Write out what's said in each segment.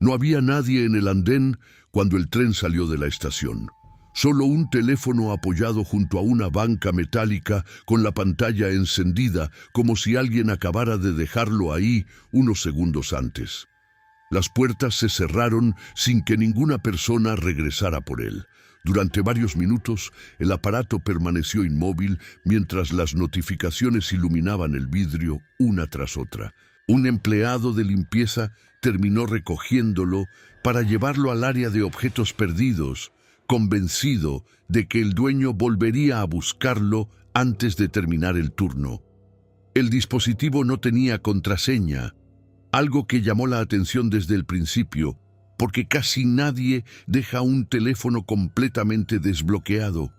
No había nadie en el andén cuando el tren salió de la estación. Solo un teléfono apoyado junto a una banca metálica con la pantalla encendida, como si alguien acabara de dejarlo ahí unos segundos antes. Las puertas se cerraron sin que ninguna persona regresara por él. Durante varios minutos, el aparato permaneció inmóvil mientras las notificaciones iluminaban el vidrio una tras otra. Un empleado de limpieza terminó recogiéndolo para llevarlo al área de objetos perdidos, convencido de que el dueño volvería a buscarlo antes de terminar el turno. El dispositivo no tenía contraseña, algo que llamó la atención desde el principio, porque casi nadie deja un teléfono completamente desbloqueado.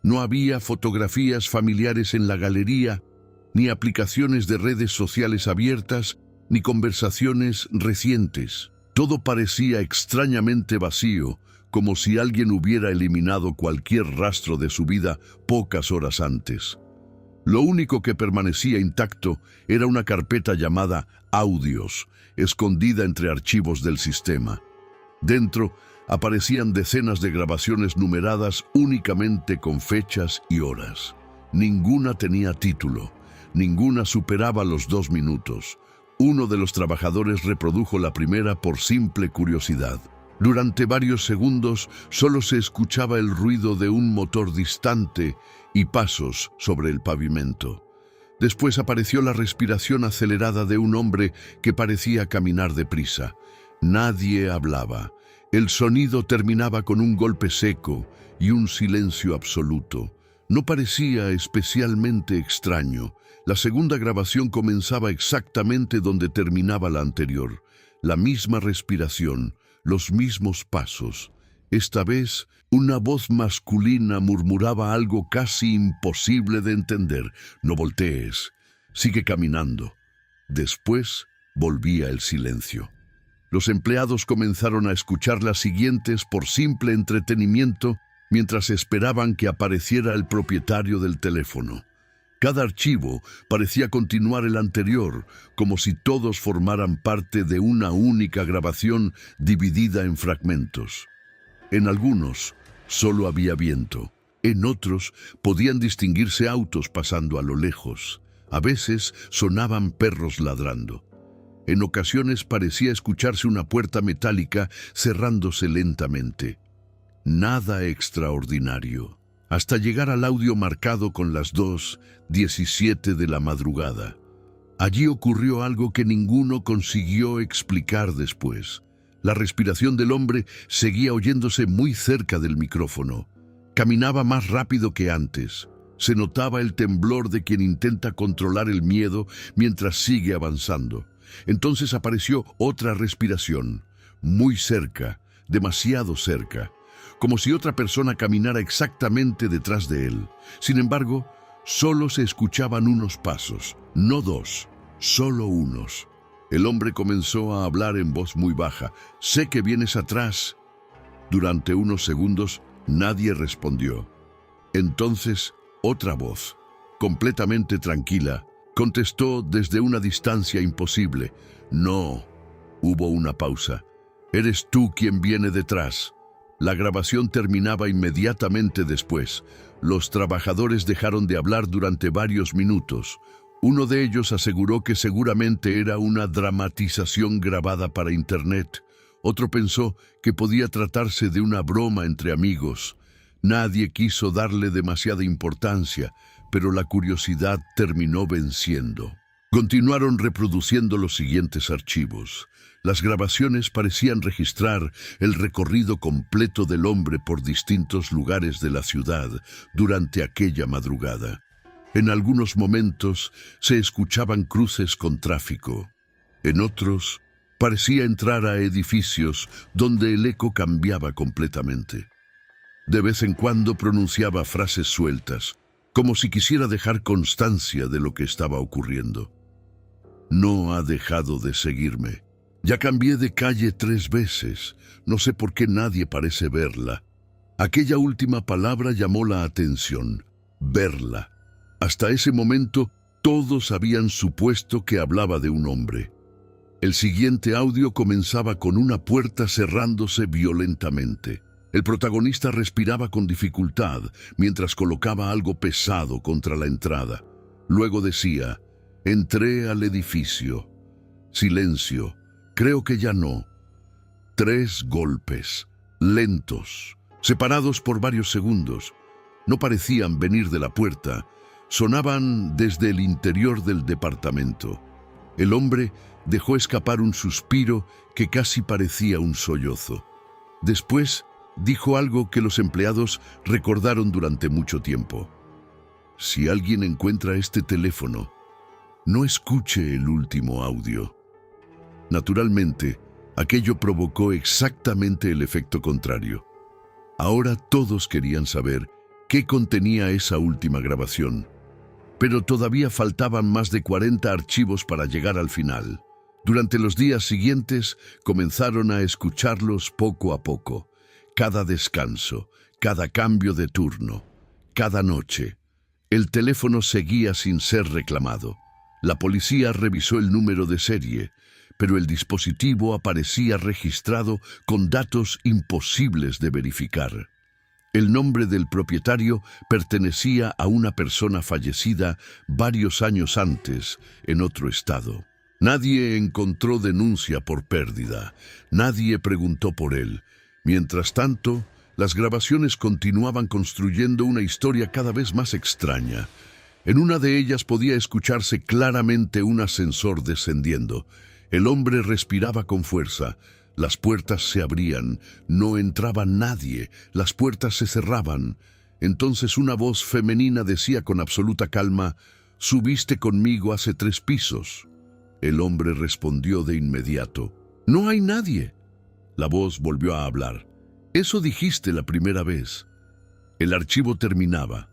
No había fotografías familiares en la galería, ni aplicaciones de redes sociales abiertas, ni conversaciones recientes. Todo parecía extrañamente vacío, como si alguien hubiera eliminado cualquier rastro de su vida pocas horas antes. Lo único que permanecía intacto era una carpeta llamada Audios, escondida entre archivos del sistema. Dentro aparecían decenas de grabaciones numeradas únicamente con fechas y horas. Ninguna tenía título, ninguna superaba los 2 minutos. Uno de los trabajadores reprodujo la primera por simple curiosidad. Durante varios segundos solo se escuchaba el ruido de un motor distante y pasos sobre el pavimento. Después apareció la respiración acelerada de un hombre que parecía caminar deprisa. Nadie hablaba. El sonido terminaba con un golpe seco y un silencio absoluto. No parecía especialmente extraño. La segunda grabación comenzaba exactamente donde terminaba la anterior. La misma respiración, los mismos pasos. Esta vez, una voz masculina murmuraba algo casi imposible de entender. No voltees. Sigue caminando. Después volvía el silencio. Los empleados comenzaron a escuchar las siguientes por simple entretenimiento mientras esperaban que apareciera el propietario del teléfono. Cada archivo parecía continuar el anterior, como si todos formaran parte de una única grabación dividida en fragmentos. En algunos solo había viento, en otros podían distinguirse autos pasando a lo lejos. A veces sonaban perros ladrando. En ocasiones parecía escucharse una puerta metálica cerrándose lentamente. Nada extraordinario, hasta llegar al audio marcado con las 2:17 de la madrugada. Allí ocurrió algo que ninguno consiguió explicar después. La respiración del hombre seguía oyéndose muy cerca del micrófono. Caminaba más rápido que antes. Se notaba el temblor de quien intenta controlar el miedo mientras sigue avanzando. Entonces apareció otra respiración, muy cerca, demasiado cerca, como si otra persona caminara exactamente detrás de él. Sin embargo, solo se escuchaban unos pasos, no 2, solo unos. El hombre comenzó a hablar en voz muy baja. «Sé que vienes atrás». Durante unos segundos nadie respondió. Entonces, otra voz, completamente tranquila, contestó desde una distancia imposible. «No». Hubo una pausa. «Eres tú quien viene detrás». La grabación terminaba inmediatamente después. Los trabajadores dejaron de hablar durante varios minutos. Uno de ellos aseguró que seguramente era una dramatización grabada para Internet. Otro pensó que podía tratarse de una broma entre amigos. Nadie quiso darle demasiada importancia, pero la curiosidad terminó venciendo. Continuaron reproduciendo los siguientes archivos. Las grabaciones parecían registrar el recorrido completo del hombre por distintos lugares de la ciudad durante aquella madrugada. En algunos momentos se escuchaban cruces con tráfico. En otros, parecía entrar a edificios donde el eco cambiaba completamente. De vez en cuando pronunciaba frases sueltas, como si quisiera dejar constancia de lo que estaba ocurriendo. «No ha dejado de seguirme. Ya cambié de calle 3 veces. No sé por qué nadie parece verla». Aquella última palabra llamó la atención. Verla. Hasta ese momento, todos habían supuesto que hablaba de un hombre. El siguiente audio comenzaba con una puerta cerrándose violentamente. El protagonista respiraba con dificultad mientras colocaba algo pesado contra la entrada. Luego decía: entré al edificio. Silencio. Creo que ya no. 3 golpes, lentos, separados por varios segundos. No parecían venir de la puerta, sonaban desde el interior del departamento. El hombre dejó escapar un suspiro que casi parecía un sollozo. Después dijo algo que los empleados recordaron durante mucho tiempo. Si alguien encuentra este teléfono, no escuche el último audio. Naturalmente, aquello provocó exactamente el efecto contrario. Ahora todos querían saber qué contenía esa última grabación. Pero todavía faltaban más de 40 archivos para llegar al final. Durante los días siguientes comenzaron a escucharlos poco a poco. Cada descanso, cada cambio de turno, cada noche. El teléfono seguía sin ser reclamado. La policía revisó el número de serie, pero el dispositivo aparecía registrado con datos imposibles de verificar. El nombre del propietario pertenecía a una persona fallecida varios años antes, en otro estado. Nadie encontró denuncia por pérdida. Nadie preguntó por él. Mientras tanto, las grabaciones continuaban construyendo una historia cada vez más extraña. En una de ellas podía escucharse claramente un ascensor descendiendo. El hombre respiraba con fuerza. Las puertas se abrían, no entraba nadie, las puertas se cerraban. Entonces una voz femenina decía con absoluta calma: «Subiste conmigo hace 3 pisos». El hombre respondió de inmediato: «No hay nadie». La voz volvió a hablar: «Eso dijiste la primera vez». El archivo terminaba.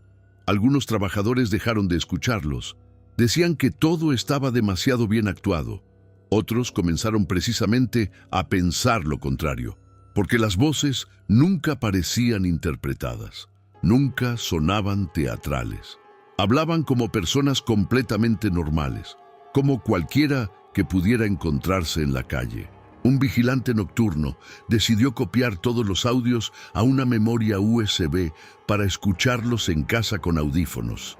Algunos trabajadores dejaron de escucharlos. Decían que todo estaba demasiado bien actuado. Otros comenzaron precisamente a pensar lo contrario, porque las voces nunca parecían interpretadas, nunca sonaban teatrales. Hablaban como personas completamente normales, como cualquiera que pudiera encontrarse en la calle. Un vigilante nocturno decidió copiar todos los audios a una memoria USB para escucharlos en casa con audífonos.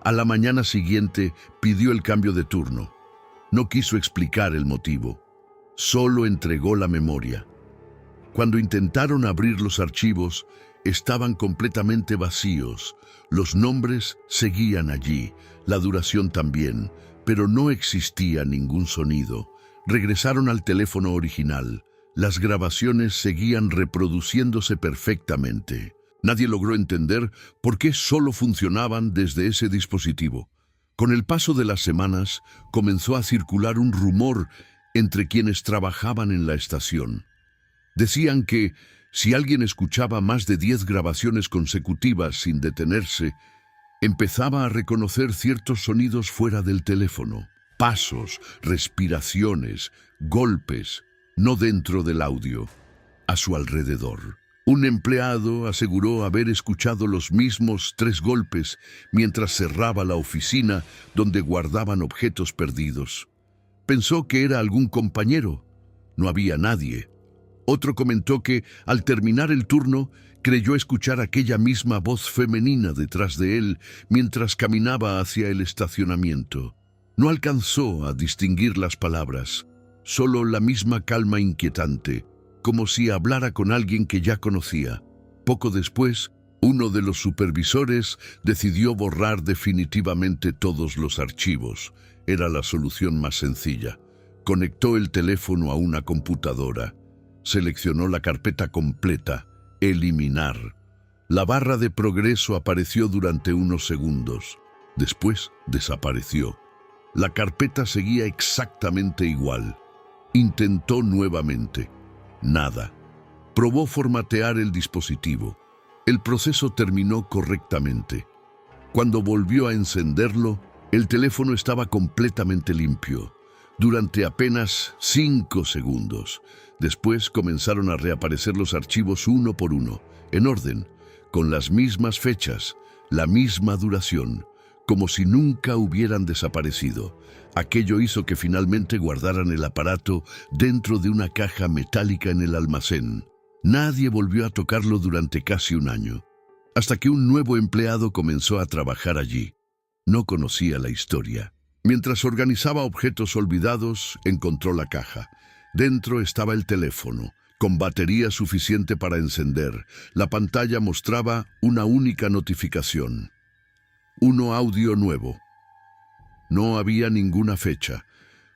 A la mañana siguiente pidió el cambio de turno. No quiso explicar el motivo, solo entregó la memoria. Cuando intentaron abrir los archivos, estaban completamente vacíos. Los nombres seguían allí, la duración también, pero no existía ningún sonido. Regresaron al teléfono original. Las grabaciones seguían reproduciéndose perfectamente. Nadie logró entender por qué solo funcionaban desde ese dispositivo. Con el paso de las semanas, comenzó a circular un rumor entre quienes trabajaban en la estación. Decían que si alguien escuchaba más de 10 grabaciones consecutivas sin detenerse, empezaba a reconocer ciertos sonidos fuera del teléfono. Pasos, respiraciones, golpes, no dentro del audio, a su alrededor. Un empleado aseguró haber escuchado los mismos 3 golpes mientras cerraba la oficina donde guardaban objetos perdidos. Pensó que era algún compañero. No había nadie. Otro comentó que, al terminar el turno, creyó escuchar aquella misma voz femenina detrás de él mientras caminaba hacia el estacionamiento. No alcanzó a distinguir las palabras, solo la misma calma inquietante, como si hablara con alguien que ya conocía. Poco después, uno de los supervisores decidió borrar definitivamente todos los archivos. Era la solución más sencilla. Conectó el teléfono a una computadora. Seleccionó la carpeta completa, eliminar. La barra de progreso apareció durante unos segundos. Después desapareció. La carpeta seguía exactamente igual. Intentó nuevamente. Nada. Probó formatear el dispositivo. El proceso terminó correctamente. Cuando volvió a encenderlo, el teléfono estaba completamente limpio. Durante apenas 5 segundos. Después comenzaron a reaparecer los archivos uno por uno, en orden, con las mismas fechas, la misma duración, como si nunca hubieran desaparecido. Aquello hizo que finalmente guardaran el aparato dentro de una caja metálica en el almacén. Nadie volvió a tocarlo durante casi un año, hasta que un nuevo empleado comenzó a trabajar allí. No conocía la historia. Mientras organizaba objetos olvidados, encontró la caja. Dentro estaba el teléfono, con batería suficiente para encender. La pantalla mostraba una única notificación. Audio nuevo. No había ninguna fecha.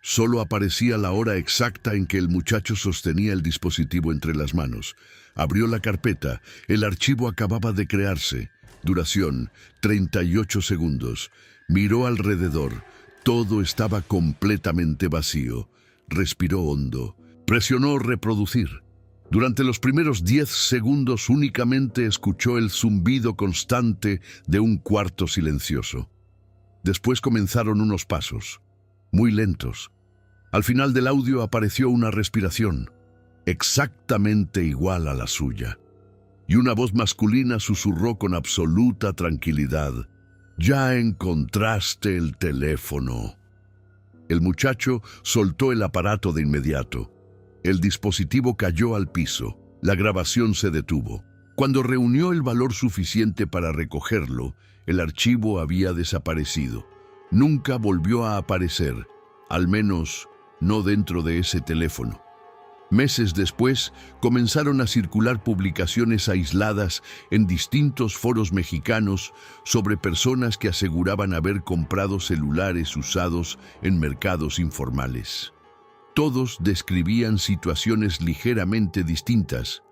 Solo aparecía la hora exacta en que el muchacho sostenía el dispositivo entre las manos. Abrió la carpeta. El archivo acababa de crearse. Duración, 38 segundos. Miró alrededor. Todo estaba completamente vacío. Respiró hondo. Presionó reproducir. Durante los primeros 10 segundos únicamente escuchó el zumbido constante de un cuarto silencioso. Después comenzaron unos pasos, muy lentos. Al final del audio apareció una respiración, exactamente igual a la suya. Y una voz masculina susurró con absoluta tranquilidad: «Ya encontraste el teléfono». El muchacho soltó el aparato de inmediato. El dispositivo cayó al piso. La grabación se detuvo. Cuando reunió el valor suficiente para recogerlo, el archivo había desaparecido. Nunca volvió a aparecer, al menos no dentro de ese teléfono. Meses después, comenzaron a circular publicaciones aisladas en distintos foros mexicanos sobre personas que aseguraban haber comprado celulares usados en mercados informales. Todos describían situaciones ligeramente distintas,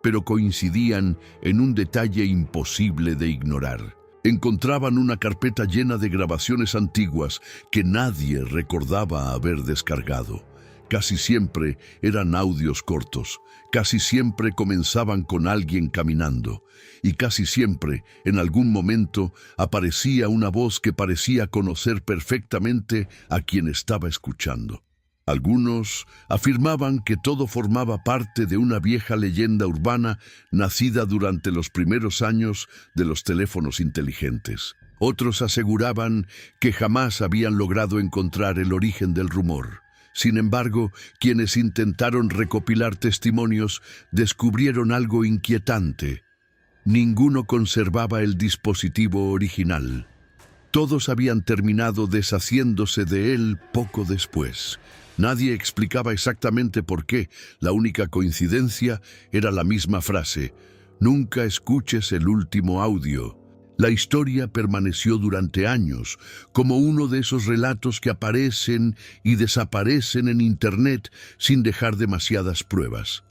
pero coincidían en un detalle imposible de ignorar. Encontraban una carpeta llena de grabaciones antiguas que nadie recordaba haber descargado. Casi siempre eran audios cortos, casi siempre comenzaban con alguien caminando, y casi siempre, en algún momento, aparecía una voz que parecía conocer perfectamente a quien estaba escuchando. Algunos afirmaban que todo formaba parte de una vieja leyenda urbana nacida durante los primeros años de los teléfonos inteligentes. Otros aseguraban que jamás habían logrado encontrar el origen del rumor. Sin embargo, quienes intentaron recopilar testimonios descubrieron algo inquietante. Ninguno conservaba el dispositivo original. Todos habían terminado deshaciéndose de él poco después. Nadie explicaba exactamente por qué. La única coincidencia era la misma frase: «Nunca escuches el último audio». La historia permaneció durante años como uno de esos relatos que aparecen y desaparecen en Internet sin dejar demasiadas pruebas.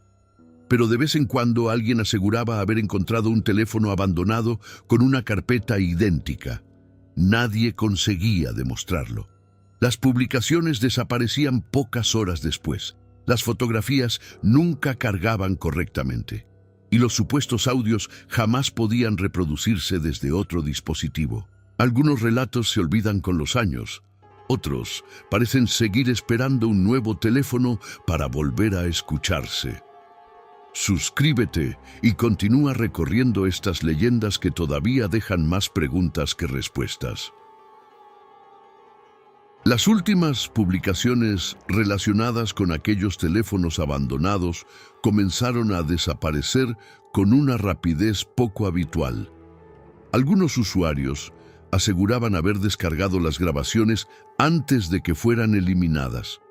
Pero de vez en cuando alguien aseguraba haber encontrado un teléfono abandonado con una carpeta idéntica. Nadie conseguía demostrarlo. Las publicaciones desaparecían pocas horas después. Las fotografías nunca cargaban correctamente. Y los supuestos audios jamás podían reproducirse desde otro dispositivo. Algunos relatos se olvidan con los años. Otros parecen seguir esperando un nuevo teléfono para volver a escucharse. Suscríbete y continúa recorriendo estas leyendas que todavía dejan más preguntas que respuestas. Las últimas publicaciones relacionadas con aquellos teléfonos abandonados comenzaron a desaparecer con una rapidez poco habitual. Algunos usuarios aseguraban haber descargado las grabaciones antes de que fueran eliminadas.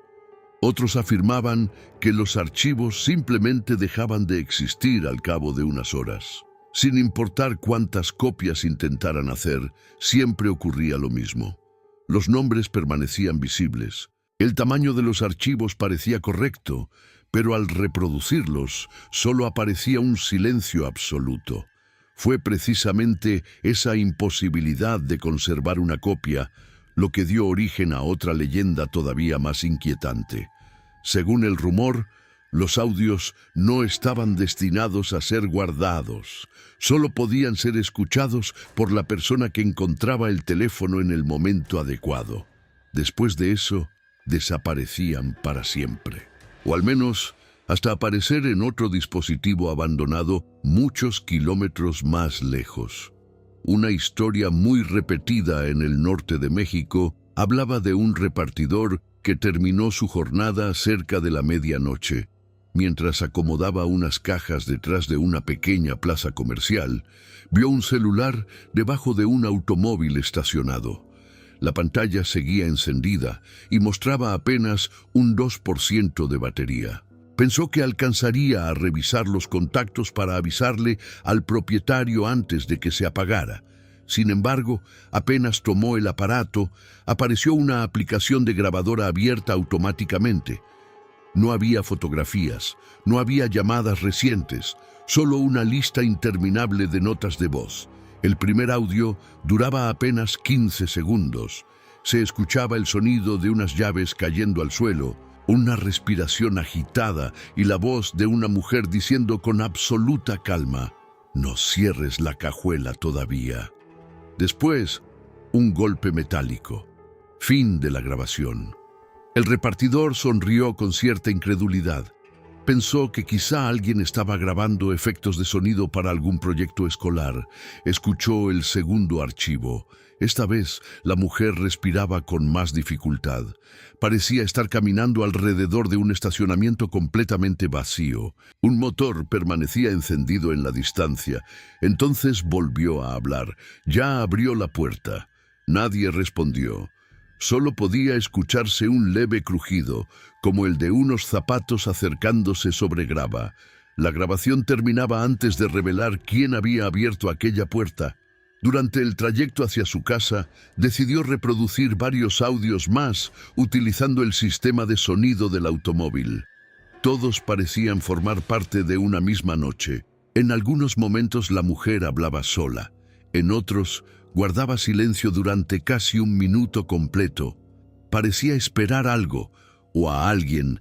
Otros afirmaban que los archivos simplemente dejaban de existir al cabo de unas horas. Sin importar cuántas copias intentaran hacer, siempre ocurría lo mismo. Los nombres permanecían visibles. El tamaño de los archivos parecía correcto, pero al reproducirlos solo aparecía un silencio absoluto. Fue precisamente esa imposibilidad de conservar una copia lo que dio origen a otra leyenda todavía más inquietante. Según el rumor, los audios no estaban destinados a ser guardados. Solo podían ser escuchados por la persona que encontraba el teléfono en el momento adecuado. Después de eso, desaparecían para siempre. O al menos hasta aparecer en otro dispositivo abandonado muchos kilómetros más lejos. Una historia muy repetida en el norte de México hablaba de un repartidor que terminó su jornada cerca de la medianoche. Mientras acomodaba unas cajas detrás de una pequeña plaza comercial, vio un celular debajo de un automóvil estacionado. La pantalla seguía encendida y mostraba apenas un 2% de batería. Pensó que alcanzaría a revisar los contactos para avisarle al propietario antes de que se apagara. Sin embargo, apenas tomó el aparato, apareció una aplicación de grabadora abierta automáticamente. No había fotografías, no había llamadas recientes, solo una lista interminable de notas de voz. El primer audio duraba apenas 15 segundos. Se escuchaba el sonido de unas llaves cayendo al suelo, una respiración agitada y la voz de una mujer diciendo con absoluta calma: «No cierres la cajuela todavía». Después, un golpe metálico. Fin de la grabación. El repartidor sonrió con cierta incredulidad. Pensó que quizá alguien estaba grabando efectos de sonido para algún proyecto escolar. Escuchó el segundo archivo. Esta vez, la mujer respiraba con más dificultad. Parecía estar caminando alrededor de un estacionamiento completamente vacío. Un motor permanecía encendido en la distancia. Entonces volvió a hablar. Ya abrió la puerta. Nadie respondió. Solo podía escucharse un leve crujido, como el de unos zapatos acercándose sobre grava. La grabación terminaba antes de revelar quién había abierto aquella puerta. Durante el trayecto hacia su casa, decidió reproducir varios audios más utilizando el sistema de sonido del automóvil. Todos parecían formar parte de una misma noche. En algunos momentos la mujer hablaba sola, en otros guardaba silencio durante casi un minuto completo. Parecía esperar algo o a alguien.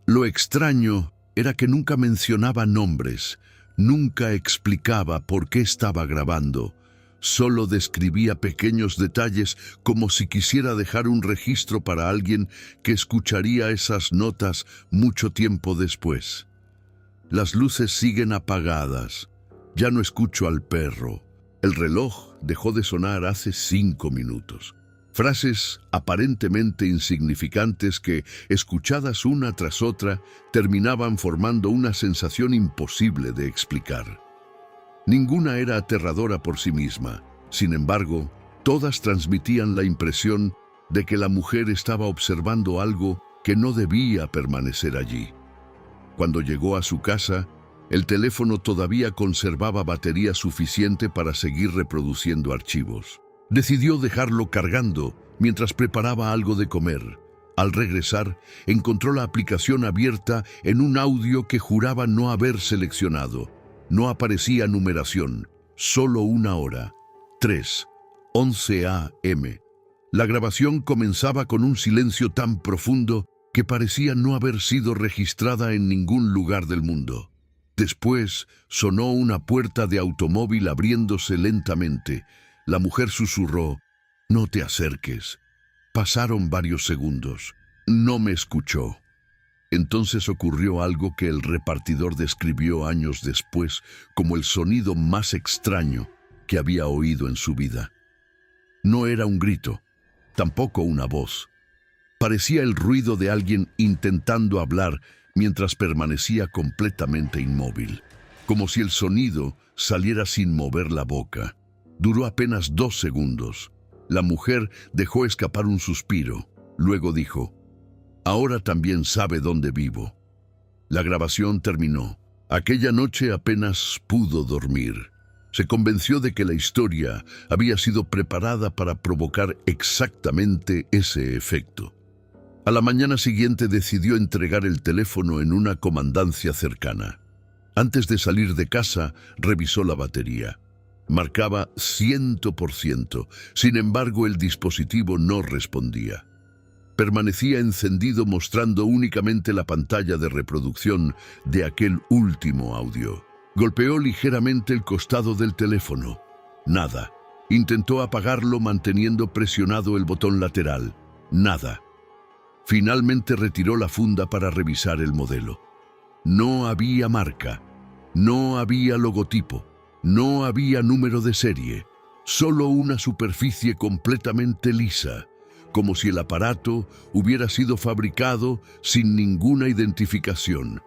Lo extraño era que nunca mencionaba nombres, nunca explicaba por qué estaba grabando. Solo describía pequeños detalles como si quisiera dejar un registro para alguien que escucharía esas notas mucho tiempo después. Las luces siguen apagadas. Ya no escucho al perro. El reloj dejó de sonar hace 5 minutos. Frases aparentemente insignificantes que, escuchadas una tras otra, terminaban formando una sensación imposible de explicar. Ninguna era aterradora por sí misma. Sin embargo, todas transmitían la impresión de que la mujer estaba observando algo que no debía permanecer allí. Cuando llegó a su casa, el teléfono todavía conservaba batería suficiente para seguir reproduciendo archivos. Decidió dejarlo cargando mientras preparaba algo de comer. Al regresar, encontró la aplicación abierta en un audio que juraba no haber seleccionado. No aparecía numeración, solo una hora. 3:11 a.m. La grabación comenzaba con un silencio tan profundo que parecía no haber sido registrada en ningún lugar del mundo. Después sonó una puerta de automóvil abriéndose lentamente. La mujer susurró: «No te acerques». Pasaron varios segundos. No me escuchó. Entonces ocurrió algo que el repartidor describió años después como el sonido más extraño que había oído en su vida. No era un grito, tampoco una voz. Parecía el ruido de alguien intentando hablar mientras permanecía completamente inmóvil, como si el sonido saliera sin mover la boca. Duró apenas 2 segundos. La mujer dejó escapar un suspiro. Luego dijo: «Ahora también sabe dónde vivo». La grabación terminó. Aquella noche apenas pudo dormir. Se convenció de que la historia había sido preparada para provocar exactamente ese efecto. A la mañana siguiente decidió entregar el teléfono en una comandancia cercana. Antes de salir de casa, revisó la batería. Marcaba 100%. Sin embargo, el dispositivo no respondía. Permanecía encendido mostrando únicamente la pantalla de reproducción de aquel último audio. Golpeó ligeramente el costado del teléfono. Nada. Intentó apagarlo manteniendo presionado el botón lateral. Nada. Finalmente retiró la funda para revisar el modelo. No había marca. No había logotipo. No había número de serie. Solo una superficie completamente lisa, como si el aparato hubiera sido fabricado sin ninguna identificación.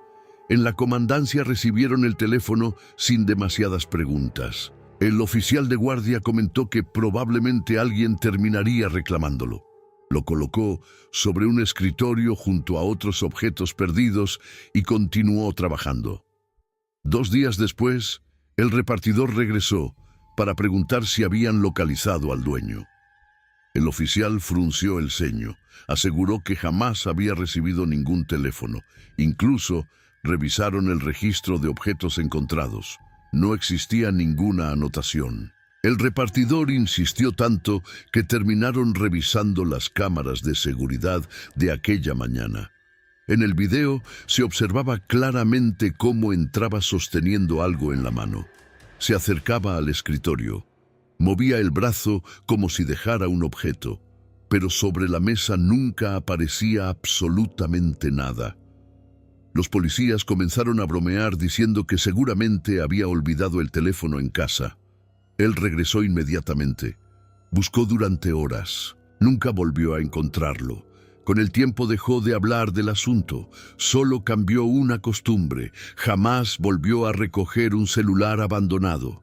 En la comandancia recibieron el teléfono sin demasiadas preguntas. El oficial de guardia comentó que probablemente alguien terminaría reclamándolo. Lo colocó sobre un escritorio junto a otros objetos perdidos y continuó trabajando. 2 días después, el repartidor regresó para preguntar si habían localizado al dueño. El oficial frunció el ceño, aseguró que jamás había recibido ningún teléfono. Incluso revisaron el registro de objetos encontrados. No existía ninguna anotación. El repartidor insistió tanto que terminaron revisando las cámaras de seguridad de aquella mañana. En el video se observaba claramente cómo entraba sosteniendo algo en la mano. Se acercaba al escritorio. Movía el brazo como si dejara un objeto, pero sobre la mesa nunca aparecía absolutamente nada. Los policías comenzaron a bromear diciendo que seguramente había olvidado el teléfono en casa. Él regresó inmediatamente. Buscó durante horas. Nunca volvió a encontrarlo. Con el tiempo dejó de hablar del asunto. Solo cambió una costumbre. Jamás volvió a recoger un celular abandonado.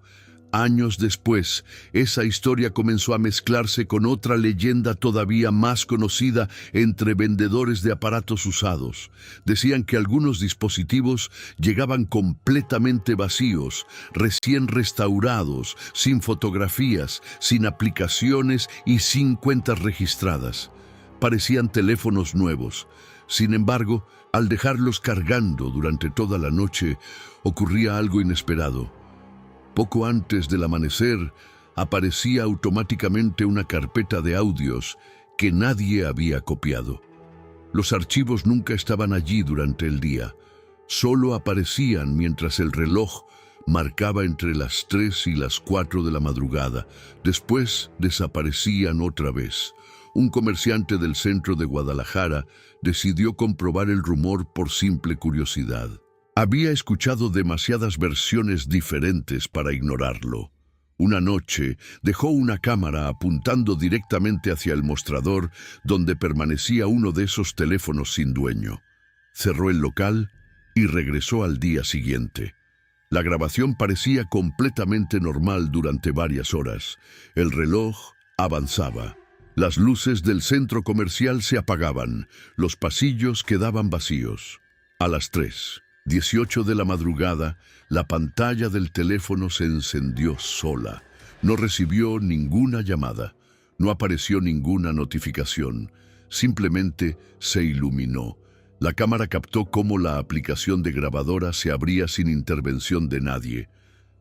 Años después, esa historia comenzó a mezclarse con otra leyenda todavía más conocida entre vendedores de aparatos usados. Decían que algunos dispositivos llegaban completamente vacíos, recién restaurados, sin fotografías, sin aplicaciones y sin cuentas registradas. Parecían teléfonos nuevos. Sin embargo, al dejarlos cargando durante toda la noche, ocurría algo inesperado. Poco antes del amanecer, aparecía automáticamente una carpeta de audios que nadie había copiado. Los archivos nunca estaban allí durante el día. Solo aparecían mientras el reloj marcaba entre las 3 y las 4 de la madrugada. Después desaparecían otra vez. Un comerciante del centro de Guadalajara decidió comprobar el rumor por simple curiosidad. Había escuchado demasiadas versiones diferentes para ignorarlo. Una noche dejó una cámara apuntando directamente hacia el mostrador donde permanecía uno de esos teléfonos sin dueño. Cerró el local y regresó al día siguiente. La grabación parecía completamente normal durante varias horas. El reloj avanzaba. Las luces del centro comercial se apagaban. Los pasillos quedaban vacíos. A las 3:18 de la madrugada, la pantalla del teléfono se encendió sola. No recibió ninguna llamada. No apareció ninguna notificación. Simplemente se iluminó. La cámara captó cómo la aplicación de grabadora se abría sin intervención de nadie.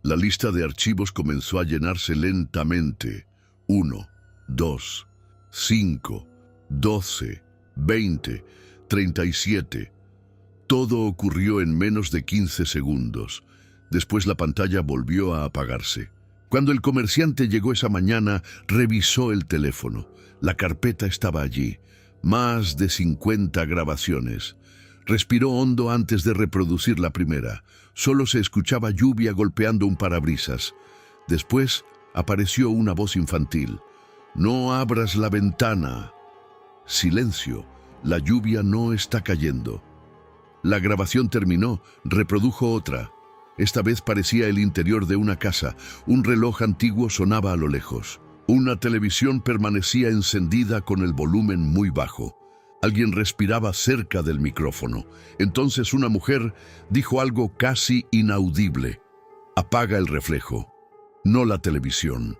La lista de archivos comenzó a llenarse lentamente. 1, 2, 5, 12, 20, 37. Todo ocurrió en menos de 15 segundos. Después la pantalla volvió a apagarse. Cuando el comerciante llegó esa mañana, revisó el teléfono. La carpeta estaba allí. Más de 50 grabaciones. Respiró hondo antes de reproducir la primera. Solo se escuchaba lluvia golpeando un parabrisas. Después apareció una voz infantil. «No abras la ventana». Silencio. La lluvia no está cayendo. La grabación terminó. Reprodujo otra. Esta vez parecía el interior de una casa. Un reloj antiguo sonaba a lo lejos. Una televisión permanecía encendida con el volumen muy bajo. Alguien respiraba cerca del micrófono. Entonces una mujer dijo algo casi inaudible. «Apaga el reflejo». No la televisión.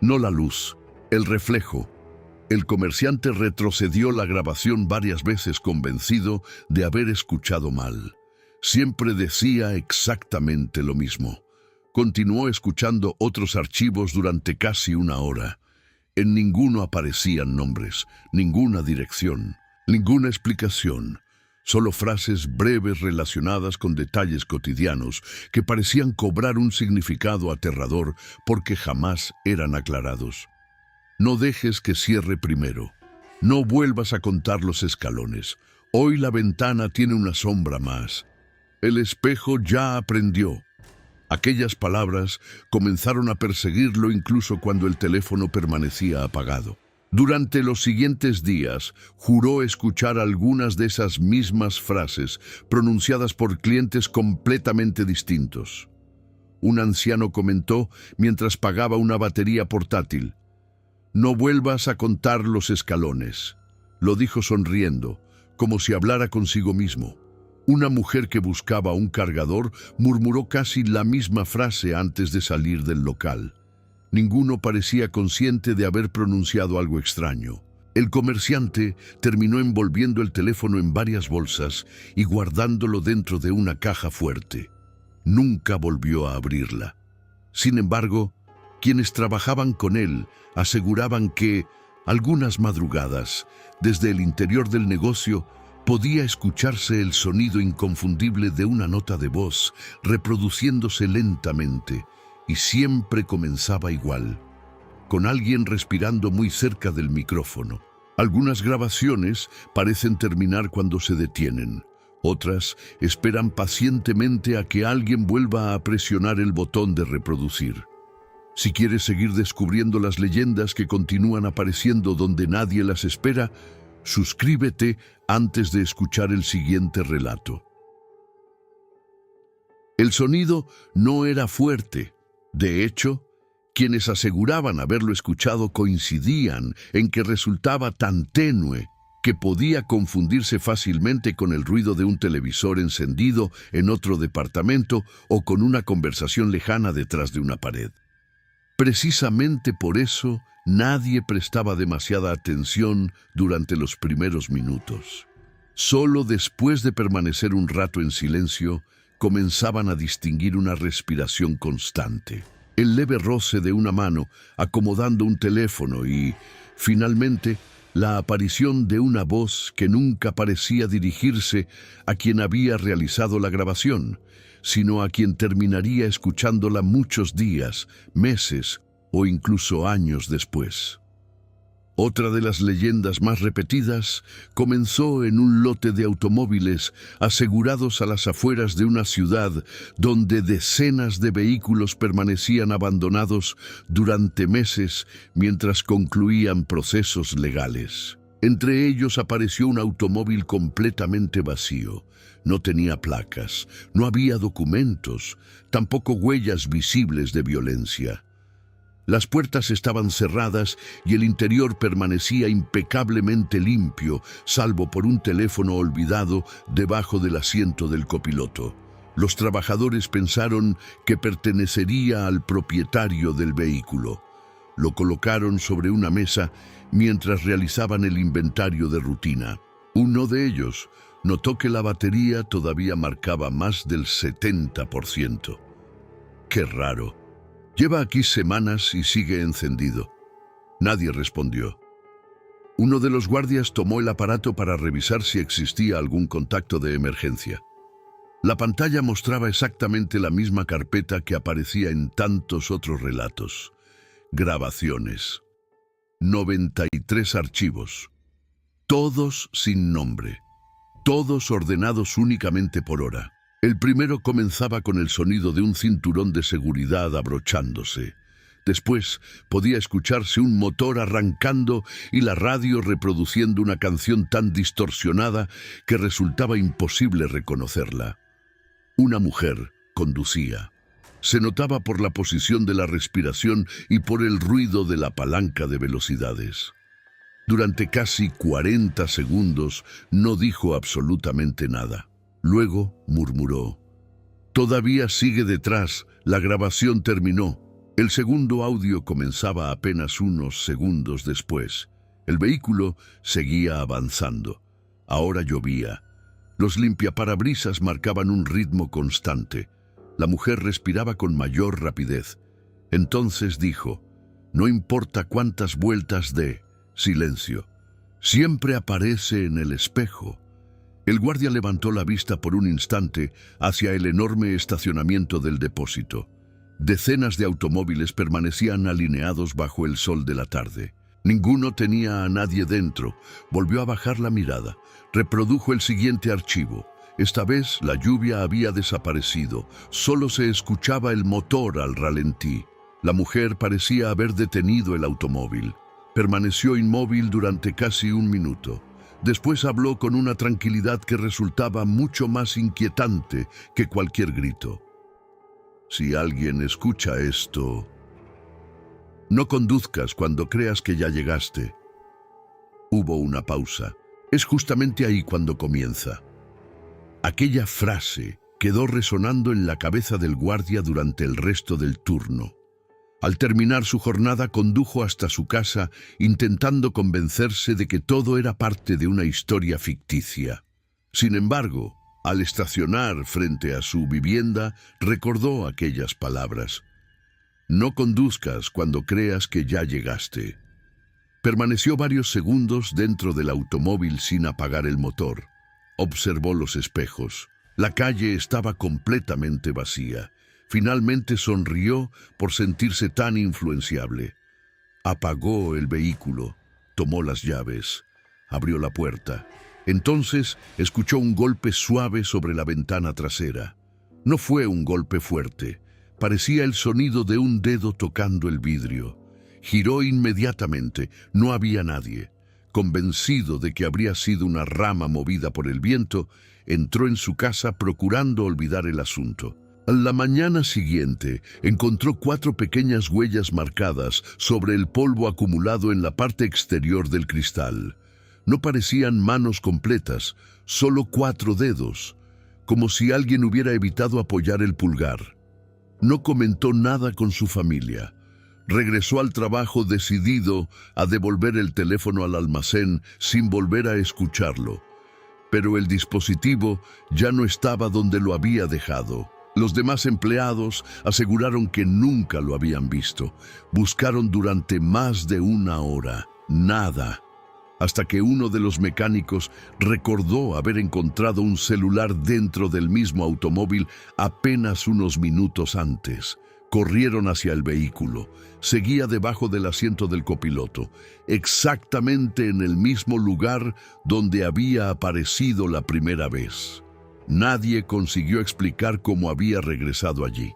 No la luz. El reflejo. El comerciante retrocedió la grabación varias veces convencido de haber escuchado mal. Siempre decía exactamente lo mismo. Continuó escuchando otros archivos durante casi una hora. En ninguno aparecían nombres, ninguna dirección, ninguna explicación. Solo frases breves relacionadas con detalles cotidianos que parecían cobrar un significado aterrador porque jamás eran aclarados. No dejes que cierre primero. No vuelvas a contar los escalones. Hoy la ventana tiene una sombra más. El espejo ya aprendió. Aquellas palabras comenzaron a perseguirlo incluso cuando el teléfono permanecía apagado. Durante los siguientes días, juró escuchar algunas de esas mismas frases pronunciadas por clientes completamente distintos. Un anciano comentó mientras pagaba una batería portátil: «No vuelvas a contar los escalones», lo dijo sonriendo, como si hablara consigo mismo. Una mujer que buscaba un cargador murmuró casi la misma frase antes de salir del local. Ninguno parecía consciente de haber pronunciado algo extraño. El comerciante terminó envolviendo el teléfono en varias bolsas y guardándolo dentro de una caja fuerte. Nunca volvió a abrirla. Sin embargo, quienes trabajaban con él aseguraban que, algunas madrugadas, desde el interior del negocio, podía escucharse el sonido inconfundible de una nota de voz reproduciéndose lentamente, y siempre comenzaba igual, con alguien respirando muy cerca del micrófono. Algunas grabaciones parecen terminar cuando se detienen. Otras esperan pacientemente a que alguien vuelva a presionar el botón de reproducir. Si quieres seguir descubriendo las leyendas que continúan apareciendo donde nadie las espera, suscríbete antes de escuchar el siguiente relato. El sonido no era fuerte. De hecho, quienes aseguraban haberlo escuchado coincidían en que resultaba tan tenue que podía confundirse fácilmente con el ruido de un televisor encendido en otro departamento o con una conversación lejana detrás de una pared. Precisamente por eso, nadie prestaba demasiada atención durante los primeros minutos. Solo después de permanecer un rato en silencio, comenzaban a distinguir una respiración constante, el leve roce de una mano acomodando un teléfono y, finalmente, la aparición de una voz que nunca parecía dirigirse a quien había realizado la grabación, sino a quien terminaría escuchándola muchos días, meses o incluso años después. Otra de las leyendas más repetidas comenzó en un lote de automóviles asegurados a las afueras de una ciudad donde decenas de vehículos permanecían abandonados durante meses mientras concluían procesos legales. Entre ellos apareció un automóvil completamente vacío. No tenía placas, no había documentos, tampoco huellas visibles de violencia. Las puertas estaban cerradas y el interior permanecía impecablemente limpio, salvo por un teléfono olvidado debajo del asiento del copiloto. Los trabajadores pensaron que pertenecería al propietario del vehículo. Lo colocaron sobre una mesa mientras realizaban el inventario de rutina. Uno de ellos notó que la batería todavía marcaba más del 70%. ¡Qué raro! Lleva aquí semanas y sigue encendido. Nadie respondió. Uno de los guardias tomó el aparato para revisar si existía algún contacto de emergencia. La pantalla mostraba exactamente la misma carpeta que aparecía en tantos otros relatos. Grabaciones. 93 archivos. Todos sin nombre. Todos ordenados únicamente por hora. El primero comenzaba con el sonido de un cinturón de seguridad abrochándose. Después podía escucharse un motor arrancando y la radio reproduciendo una canción tan distorsionada que resultaba imposible reconocerla. Una mujer conducía. Se notaba por la posición de la respiración y por el ruido de la palanca de velocidades. Durante casi 40 segundos no dijo absolutamente nada. Luego murmuró: «Todavía sigue detrás, la grabación terminó». El segundo audio comenzaba apenas unos segundos después. El vehículo seguía avanzando. Ahora llovía. Los limpiaparabrisas marcaban un ritmo constante. La mujer respiraba con mayor rapidez. Entonces dijo: «No importa cuántas vueltas dé». Silencio. «Siempre aparece en el espejo». El guardia levantó la vista por un instante hacia el enorme estacionamiento del depósito. Decenas de automóviles permanecían alineados bajo el sol de la tarde. Ninguno tenía a nadie dentro. Volvió a bajar la mirada. Reprodujo el siguiente archivo. Esta vez la lluvia había desaparecido, solo se escuchaba el motor al ralentí. La mujer parecía haber detenido el automóvil. Permaneció inmóvil durante casi un minuto. Después habló con una tranquilidad que resultaba mucho más inquietante que cualquier grito. Si alguien escucha esto, no conduzcas cuando creas que ya llegaste. Hubo una pausa. Es justamente ahí cuando comienza. Aquella frase quedó resonando en la cabeza del guardia durante el resto del turno. Al terminar su jornada condujo hasta su casa intentando convencerse de que todo era parte de una historia ficticia. Sin embargo, al estacionar frente a su vivienda, recordó aquellas palabras. No conduzcas cuando creas que ya llegaste. Permaneció varios segundos dentro del automóvil sin apagar el motor. Observó los espejos. La calle estaba completamente vacía. Finalmente sonrió por sentirse tan influenciable. Apagó el vehículo, tomó las llaves, abrió la puerta. Entonces escuchó un golpe suave sobre la ventana trasera. No fue un golpe fuerte. Parecía el sonido de un dedo tocando el vidrio. Giró inmediatamente. No había nadie. Convencido de que habría sido una rama movida por el viento, entró en su casa procurando olvidar el asunto. A la mañana siguiente, encontró 4 pequeñas huellas marcadas sobre el polvo acumulado en la parte exterior del cristal. No parecían manos completas, solo 4 dedos, como si alguien hubiera evitado apoyar el pulgar. No comentó nada con su familia. Regresó al trabajo decidido a devolver el teléfono al almacén sin volver a escucharlo. Pero el dispositivo ya no estaba donde lo había dejado. Los demás empleados aseguraron que nunca lo habían visto. Buscaron durante más de 1 hora. Nada. Hasta que uno de los mecánicos recordó haber encontrado un celular dentro del mismo automóvil apenas unos minutos antes. Corrieron hacia el vehículo. Seguía debajo del asiento del copiloto, exactamente en el mismo lugar donde había aparecido la primera vez. Nadie consiguió explicar cómo había regresado allí.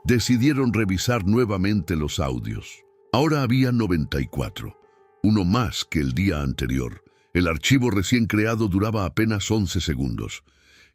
Decidieron revisar nuevamente los audios. Ahora había 94, uno más que el día anterior. El archivo recién creado duraba apenas 11 segundos.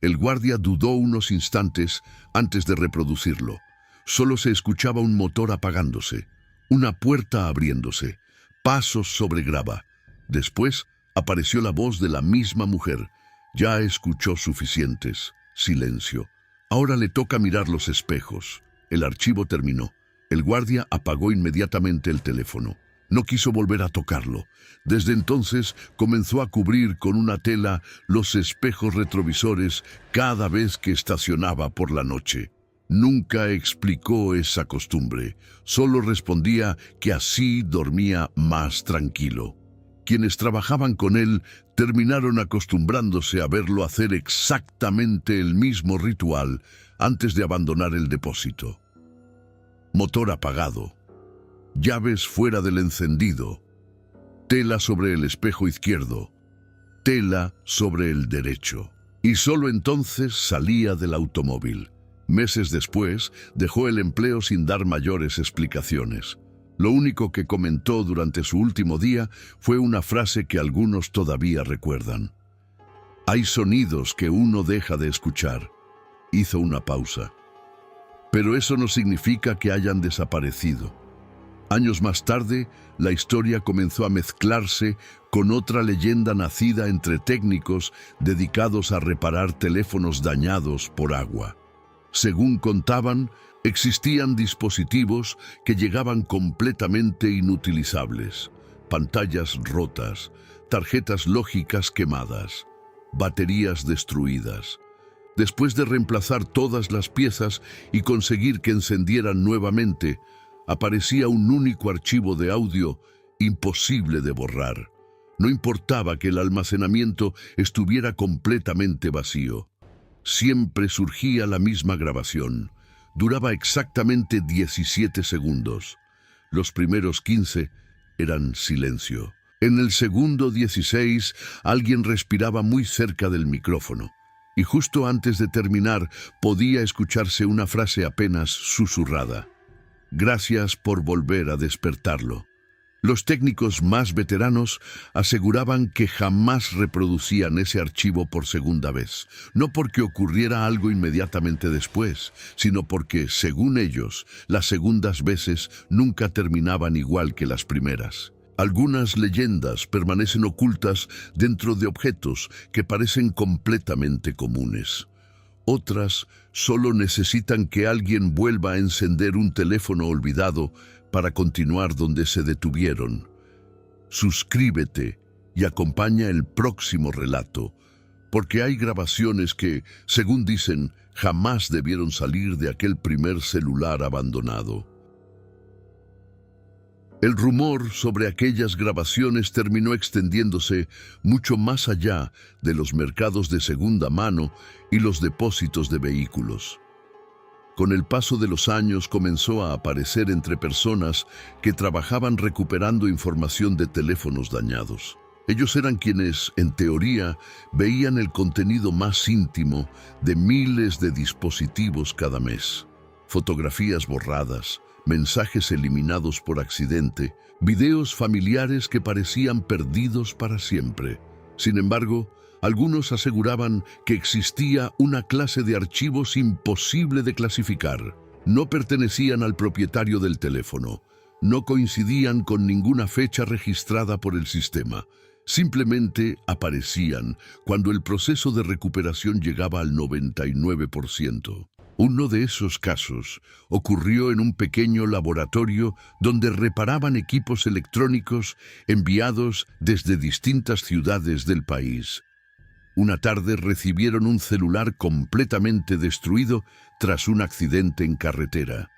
El guardia dudó unos instantes antes de reproducirlo. Solo se escuchaba un motor apagándose, una puerta abriéndose, pasos sobre grava. Después apareció la voz de la misma mujer. Ya escuchó suficientes. Silencio. Ahora le toca mirar los espejos. El archivo terminó. El guardia apagó inmediatamente el teléfono. No quiso volver a tocarlo. Desde entonces comenzó a cubrir con una tela los espejos retrovisores cada vez que estacionaba por la noche. Nunca explicó esa costumbre. Solo respondía que así dormía más tranquilo. Quienes trabajaban con él terminaron acostumbrándose a verlo hacer exactamente el mismo ritual antes de abandonar el depósito. Motor apagado, llaves fuera del encendido, tela sobre el espejo izquierdo, tela sobre el derecho. Y solo entonces salía del automóvil. Meses después, dejó el empleo sin dar mayores explicaciones. Lo único que comentó durante su último día fue una frase que algunos todavía recuerdan. Hay sonidos que uno deja de escuchar. Hizo una pausa. Pero eso no significa que hayan desaparecido. Años más tarde, la historia comenzó a mezclarse con otra leyenda nacida entre técnicos dedicados a reparar teléfonos dañados por agua. Según contaban, existían dispositivos que llegaban completamente inutilizables, pantallas rotas, tarjetas lógicas quemadas, baterías destruidas. Después de reemplazar todas las piezas y conseguir que encendieran nuevamente, aparecía un único archivo de audio imposible de borrar. No importaba que el almacenamiento estuviera completamente vacío. Siempre surgía la misma grabación. Duraba exactamente 17 segundos. Los primeros 15 eran silencio. En el segundo 16, alguien respiraba muy cerca del micrófono. y justo antes de terminar podía escucharse una frase apenas susurrada. Gracias por volver a despertarlo. Los técnicos más veteranos aseguraban que jamás reproducían ese archivo por segunda vez, no porque ocurriera algo inmediatamente después, sino porque, según ellos, las segundas veces nunca terminaban igual que las primeras. Algunas leyendas permanecen ocultas dentro de objetos que parecen completamente comunes. Otras solo necesitan que alguien vuelva a encender un teléfono olvidado para continuar donde se detuvieron. Suscríbete y acompaña el próximo relato, porque hay grabaciones que, según dicen, jamás debieron salir de aquel primer celular abandonado. El rumor sobre aquellas grabaciones terminó extendiéndose mucho más allá de los mercados de segunda mano y los depósitos de vehículos. Con el paso de los años comenzó a aparecer entre personas que trabajaban recuperando información de teléfonos dañados. Ellos eran quienes, en teoría, veían el contenido más íntimo de miles de dispositivos cada mes. Fotografías borradas, mensajes eliminados por accidente, videos familiares que parecían perdidos para siempre. Sin embargo, algunos aseguraban que existía una clase de archivos imposible de clasificar. No pertenecían al propietario del teléfono, no coincidían con ninguna fecha registrada por el sistema. Simplemente aparecían cuando el proceso de recuperación llegaba al 99%. Uno de esos casos ocurrió en un pequeño laboratorio donde reparaban equipos electrónicos enviados desde distintas ciudades del país. Una tarde recibieron un celular completamente destruido tras un accidente en carretera.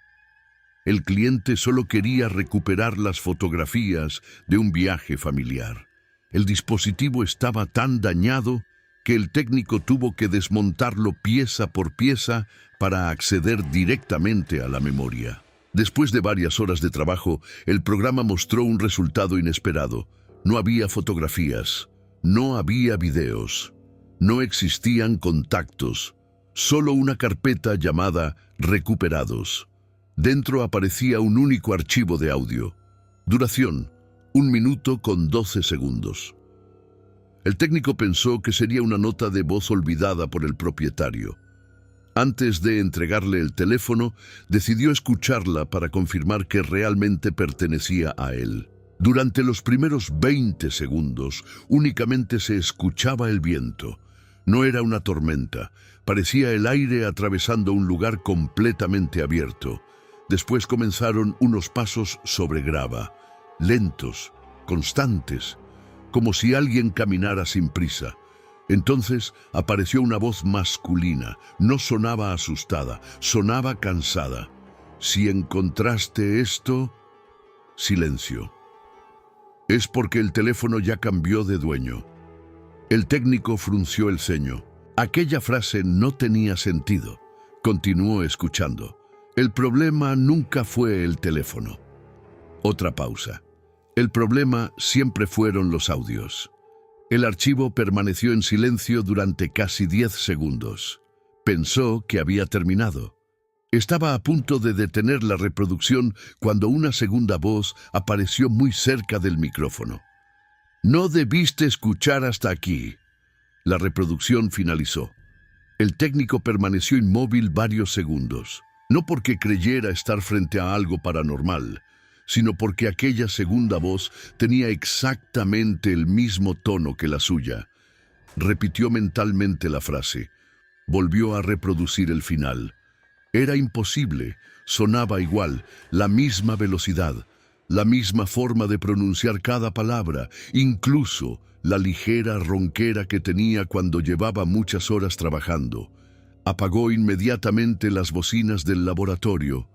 El cliente solo quería recuperar las fotografías de un viaje familiar. El dispositivo estaba tan dañado que el técnico tuvo que desmontarlo pieza por pieza para acceder directamente a la memoria. Después de varias horas de trabajo, el programa mostró un resultado inesperado. No había fotografías, no había videos, no existían contactos, solo una carpeta llamada Recuperados. Dentro aparecía un único archivo de audio. Duración: 1 minuto con 12 segundos. El técnico pensó que sería una nota de voz olvidada por el propietario. Antes de entregarle el teléfono, decidió escucharla para confirmar que realmente pertenecía a él. Durante los primeros 20 segundos, únicamente se escuchaba el viento. No era una tormenta, parecía el aire atravesando un lugar completamente abierto. Después comenzaron unos pasos sobre grava, lentos, constantes, como si alguien caminara sin prisa. Entonces apareció una voz masculina. No sonaba asustada, sonaba cansada. Si encontraste esto, silencio. Es porque el teléfono ya cambió de dueño. El técnico frunció el ceño. Aquella frase no tenía sentido. Continuó escuchando. El problema nunca fue el teléfono. Otra pausa. El problema siempre fueron los audios. El archivo permaneció en silencio durante casi 10 segundos. Pensó que había terminado. Estaba a punto de detener la reproducción cuando una segunda voz apareció muy cerca del micrófono. No debiste escuchar hasta aquí. La reproducción finalizó. El técnico permaneció inmóvil varios segundos, no porque creyera estar frente a algo paranormal, sino porque aquella segunda voz tenía exactamente el mismo tono que la suya. Repitió mentalmente la frase. Volvió a reproducir el final. Era imposible, sonaba igual, la misma velocidad, la misma forma de pronunciar cada palabra, incluso la ligera ronquera que tenía cuando llevaba muchas horas trabajando. Apagó inmediatamente las bocinas del laboratorio.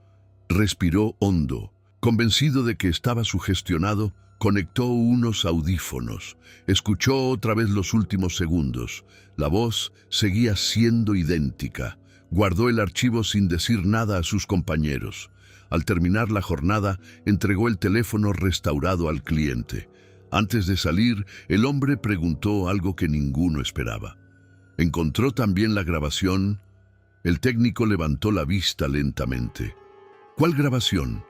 Respiró hondo. Convencido de que estaba sugestionado, conectó unos audífonos. Escuchó otra vez los últimos segundos. La voz seguía siendo idéntica. Guardó el archivo sin decir nada a sus compañeros. Al terminar la jornada, entregó el teléfono restaurado al cliente. Antes de salir, el hombre preguntó algo que ninguno esperaba. ¿Encontró también la grabación? El técnico levantó la vista lentamente. ¿Cuál grabación?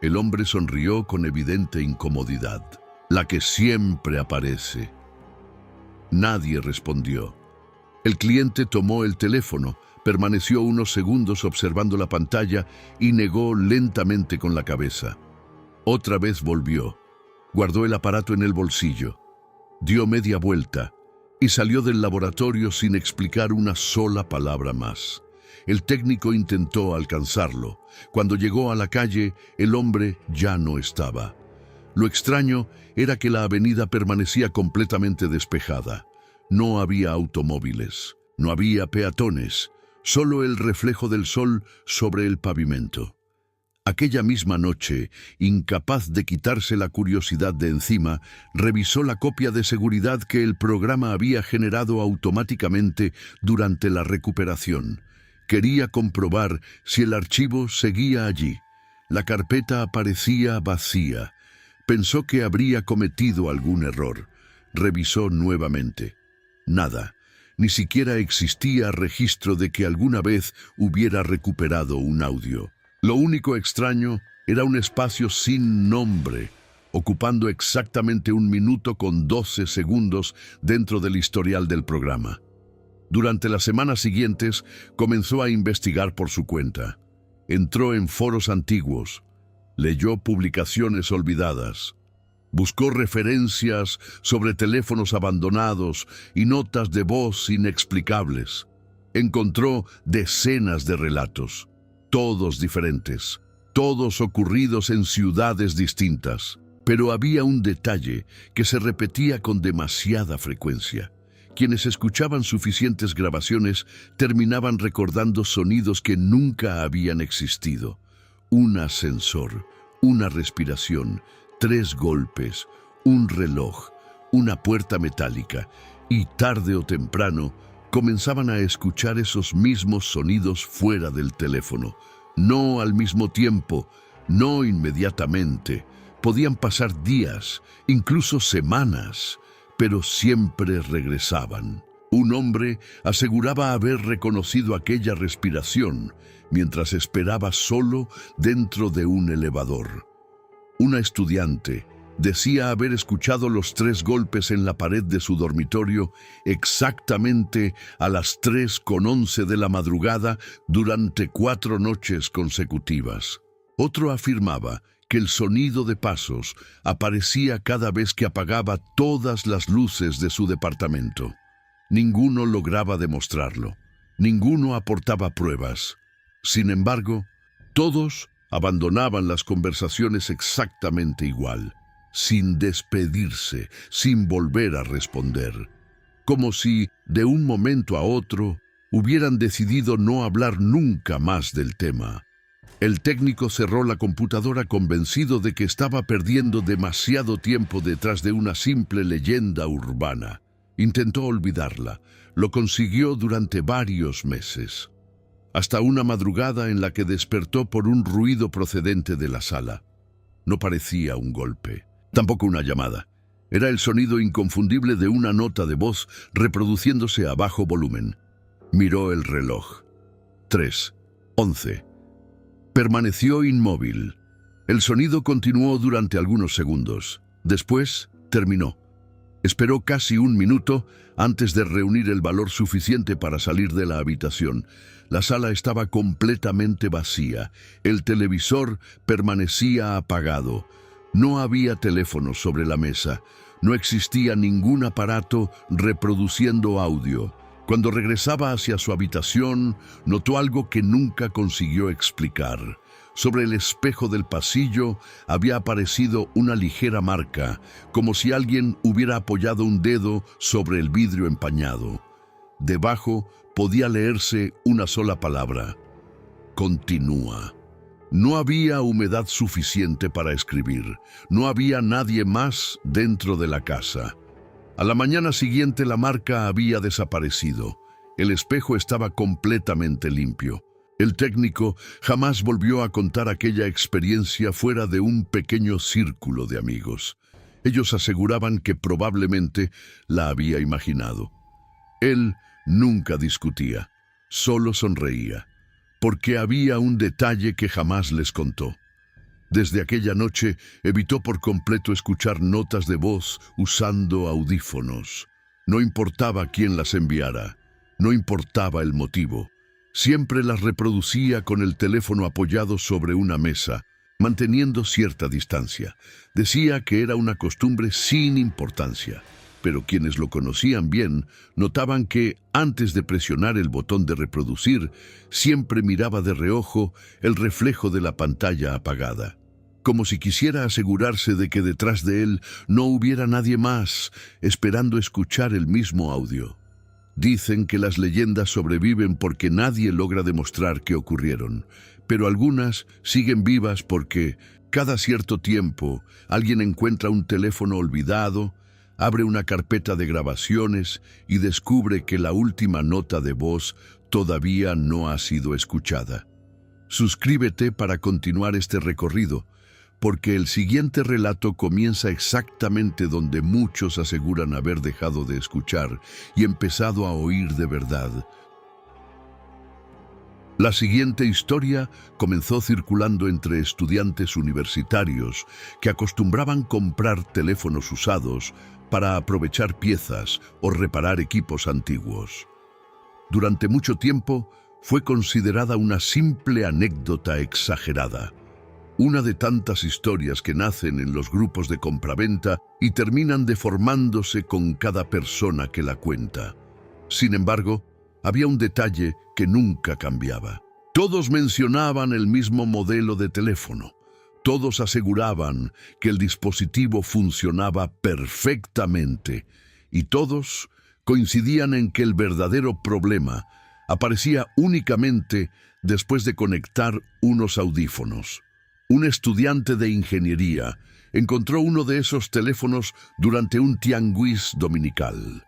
El hombre sonrió con evidente incomodidad. La que siempre aparece. Nadie respondió. El cliente tomó el teléfono, permaneció unos segundos observando la pantalla y negó lentamente con la cabeza. Otra vez volvió. Guardó el aparato en el bolsillo. Dio media vuelta y salió del laboratorio sin explicar una sola palabra más. El técnico intentó alcanzarlo. Cuando llegó a la calle, el hombre ya no estaba. Lo extraño era que la avenida permanecía completamente despejada. No había automóviles, no había peatones, solo el reflejo del sol sobre el pavimento. Aquella misma noche, incapaz de quitarse la curiosidad de encima, revisó la copia de seguridad que el programa había generado automáticamente durante la recuperación. Quería comprobar si el archivo seguía allí. La carpeta aparecía vacía. Pensó que habría cometido algún error. Revisó nuevamente. Nada. Ni siquiera existía registro de que alguna vez hubiera recuperado un audio. Lo único extraño era un espacio sin nombre, ocupando exactamente 1 minuto con 12 segundos dentro del historial del programa. Durante las semanas siguientes, comenzó a investigar por su cuenta. Entró en foros antiguos, leyó publicaciones olvidadas, buscó referencias sobre teléfonos abandonados y notas de voz inexplicables. Encontró decenas de relatos, todos diferentes, todos ocurridos en ciudades distintas. Pero había un detalle que se repetía con demasiada frecuencia. Quienes escuchaban suficientes grabaciones terminaban recordando sonidos que nunca habían existido. Un ascensor, una respiración, 3 golpes, un reloj, una puerta metálica, y tarde o temprano comenzaban a escuchar esos mismos sonidos fuera del teléfono. No al mismo tiempo, no inmediatamente. Podían pasar días, incluso semanas, pero siempre regresaban. Un hombre aseguraba haber reconocido aquella respiración mientras esperaba solo dentro de un elevador. Una estudiante decía haber escuchado los 3 golpes en la pared de su dormitorio exactamente a las 3:11 de la madrugada durante 4 noches consecutivas. Otro afirmaba que el sonido de pasos aparecía cada vez que apagaba todas las luces de su departamento. Ninguno lograba demostrarlo. Ninguno aportaba pruebas. Sin embargo, todos abandonaban las conversaciones exactamente igual, sin despedirse, sin volver a responder, como si, de un momento a otro, hubieran decidido no hablar nunca más del tema. El técnico cerró la computadora convencido de que estaba perdiendo demasiado tiempo detrás de una simple leyenda urbana. Intentó olvidarla. Lo consiguió durante varios meses, hasta una madrugada en la que despertó por un ruido procedente de la sala. No parecía un golpe, tampoco una llamada. Era el sonido inconfundible de una nota de voz reproduciéndose a bajo volumen. Miró el reloj. 3:11. Permaneció inmóvil. El sonido continuó durante algunos segundos. Después terminó. Esperó casi 1 minuto antes de reunir el valor suficiente para salir de la habitación. La sala estaba completamente vacía. El televisor permanecía apagado. No había teléfono sobre la mesa. No existía ningún aparato reproduciendo audio. Cuando regresaba hacia su habitación, notó algo que nunca consiguió explicar. Sobre el espejo del pasillo había aparecido una ligera marca, como si alguien hubiera apoyado un dedo sobre el vidrio empañado. Debajo podía leerse una sola palabra: continúa. No había humedad suficiente para escribir. No había nadie más dentro de la casa. A la mañana siguiente la marca había desaparecido. El espejo estaba completamente limpio. El técnico jamás volvió a contar aquella experiencia fuera de un pequeño círculo de amigos. Ellos aseguraban que probablemente la había imaginado. Él Nunca discutía, solo sonreía, porque había un detalle que jamás les contó. Desde aquella noche evitó por completo escuchar notas de voz usando audífonos. No importaba quién las enviara, no importaba el motivo. Siempre las reproducía con el teléfono apoyado sobre una mesa, manteniendo cierta distancia. Decía que era una costumbre sin importancia, pero quienes lo conocían bien notaban que, antes de presionar el botón de reproducir, siempre miraba de reojo el reflejo de la pantalla apagada, como si quisiera asegurarse de que detrás de él no hubiera nadie más esperando escuchar el mismo audio. Dicen que las leyendas sobreviven porque nadie logra demostrar que ocurrieron, pero algunas siguen vivas porque, cada cierto tiempo, alguien encuentra un teléfono olvidado, abre una carpeta de grabaciones y descubre que la última nota de voz todavía no ha sido escuchada. Suscríbete para continuar este recorrido, porque el siguiente relato comienza exactamente donde muchos aseguran haber dejado de escuchar y empezado a oír de verdad. La siguiente historia comenzó circulando entre estudiantes universitarios que acostumbraban comprar teléfonos usados para aprovechar piezas o reparar equipos antiguos. Durante mucho tiempo fue considerada una simple anécdota exagerada, una de tantas historias que nacen en los grupos de compraventa y terminan deformándose con cada persona que la cuenta. Sin embargo, había un detalle que nunca cambiaba. Todos mencionaban el mismo modelo de teléfono. Todos aseguraban que el dispositivo funcionaba perfectamente y todos coincidían en que el verdadero problema aparecía únicamente después de conectar unos audífonos. Un estudiante de ingeniería encontró uno de esos teléfonos durante un tianguis dominical.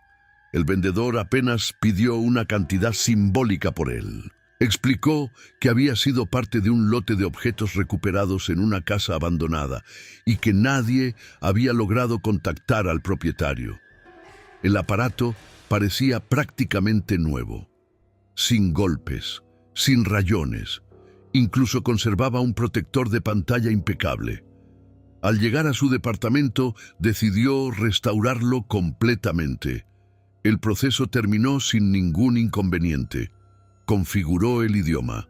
El vendedor apenas pidió una cantidad simbólica por él. Explicó que había sido parte de un lote de objetos recuperados en una casa abandonada y que nadie había logrado contactar al propietario. El aparato parecía prácticamente nuevo, sin golpes, sin rayones. Incluso conservaba un protector de pantalla impecable. Al llegar a su departamento, decidió restaurarlo completamente. El proceso terminó sin ningún inconveniente. Configuró el idioma,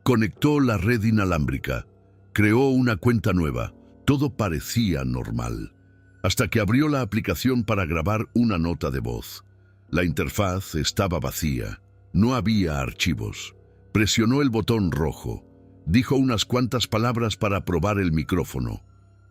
conectó la red inalámbrica, creó una cuenta nueva. Todo parecía normal, hasta que abrió la aplicación para grabar una nota de voz. La interfaz estaba vacía, no había archivos. Presionó el botón rojo, dijo unas cuantas palabras para probar el micrófono,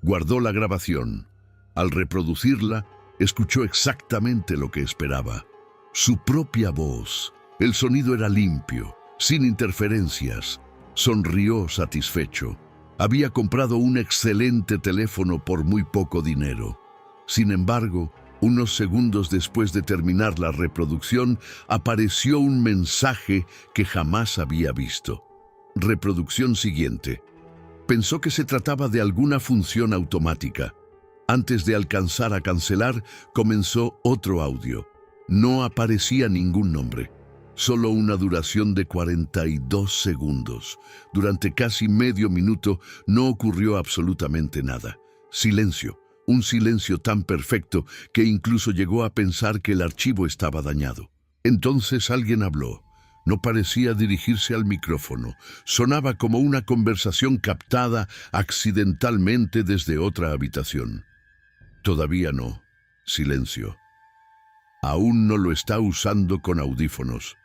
guardó la grabación. Al reproducirla, escuchó exactamente lo que esperaba. Su propia voz. El sonido era limpio, sin interferencias. Sonrió satisfecho. Había comprado un excelente teléfono por muy poco dinero. Sin embargo, unos segundos después de terminar la reproducción, apareció un mensaje que jamás había visto. Reproducción siguiente. Pensó que se trataba de alguna función automática. Antes de alcanzar a cancelar, comenzó otro audio. No aparecía ningún nombre. Solo una duración de 42 segundos. Durante casi medio minuto no ocurrió absolutamente nada. Silencio. Un silencio tan perfecto que incluso llegó a pensar que el archivo estaba dañado. Entonces alguien habló. No parecía dirigirse al micrófono. Sonaba como una conversación captada accidentalmente desde otra habitación. Todavía no. Silencio. Aún no lo está usando con audífonos.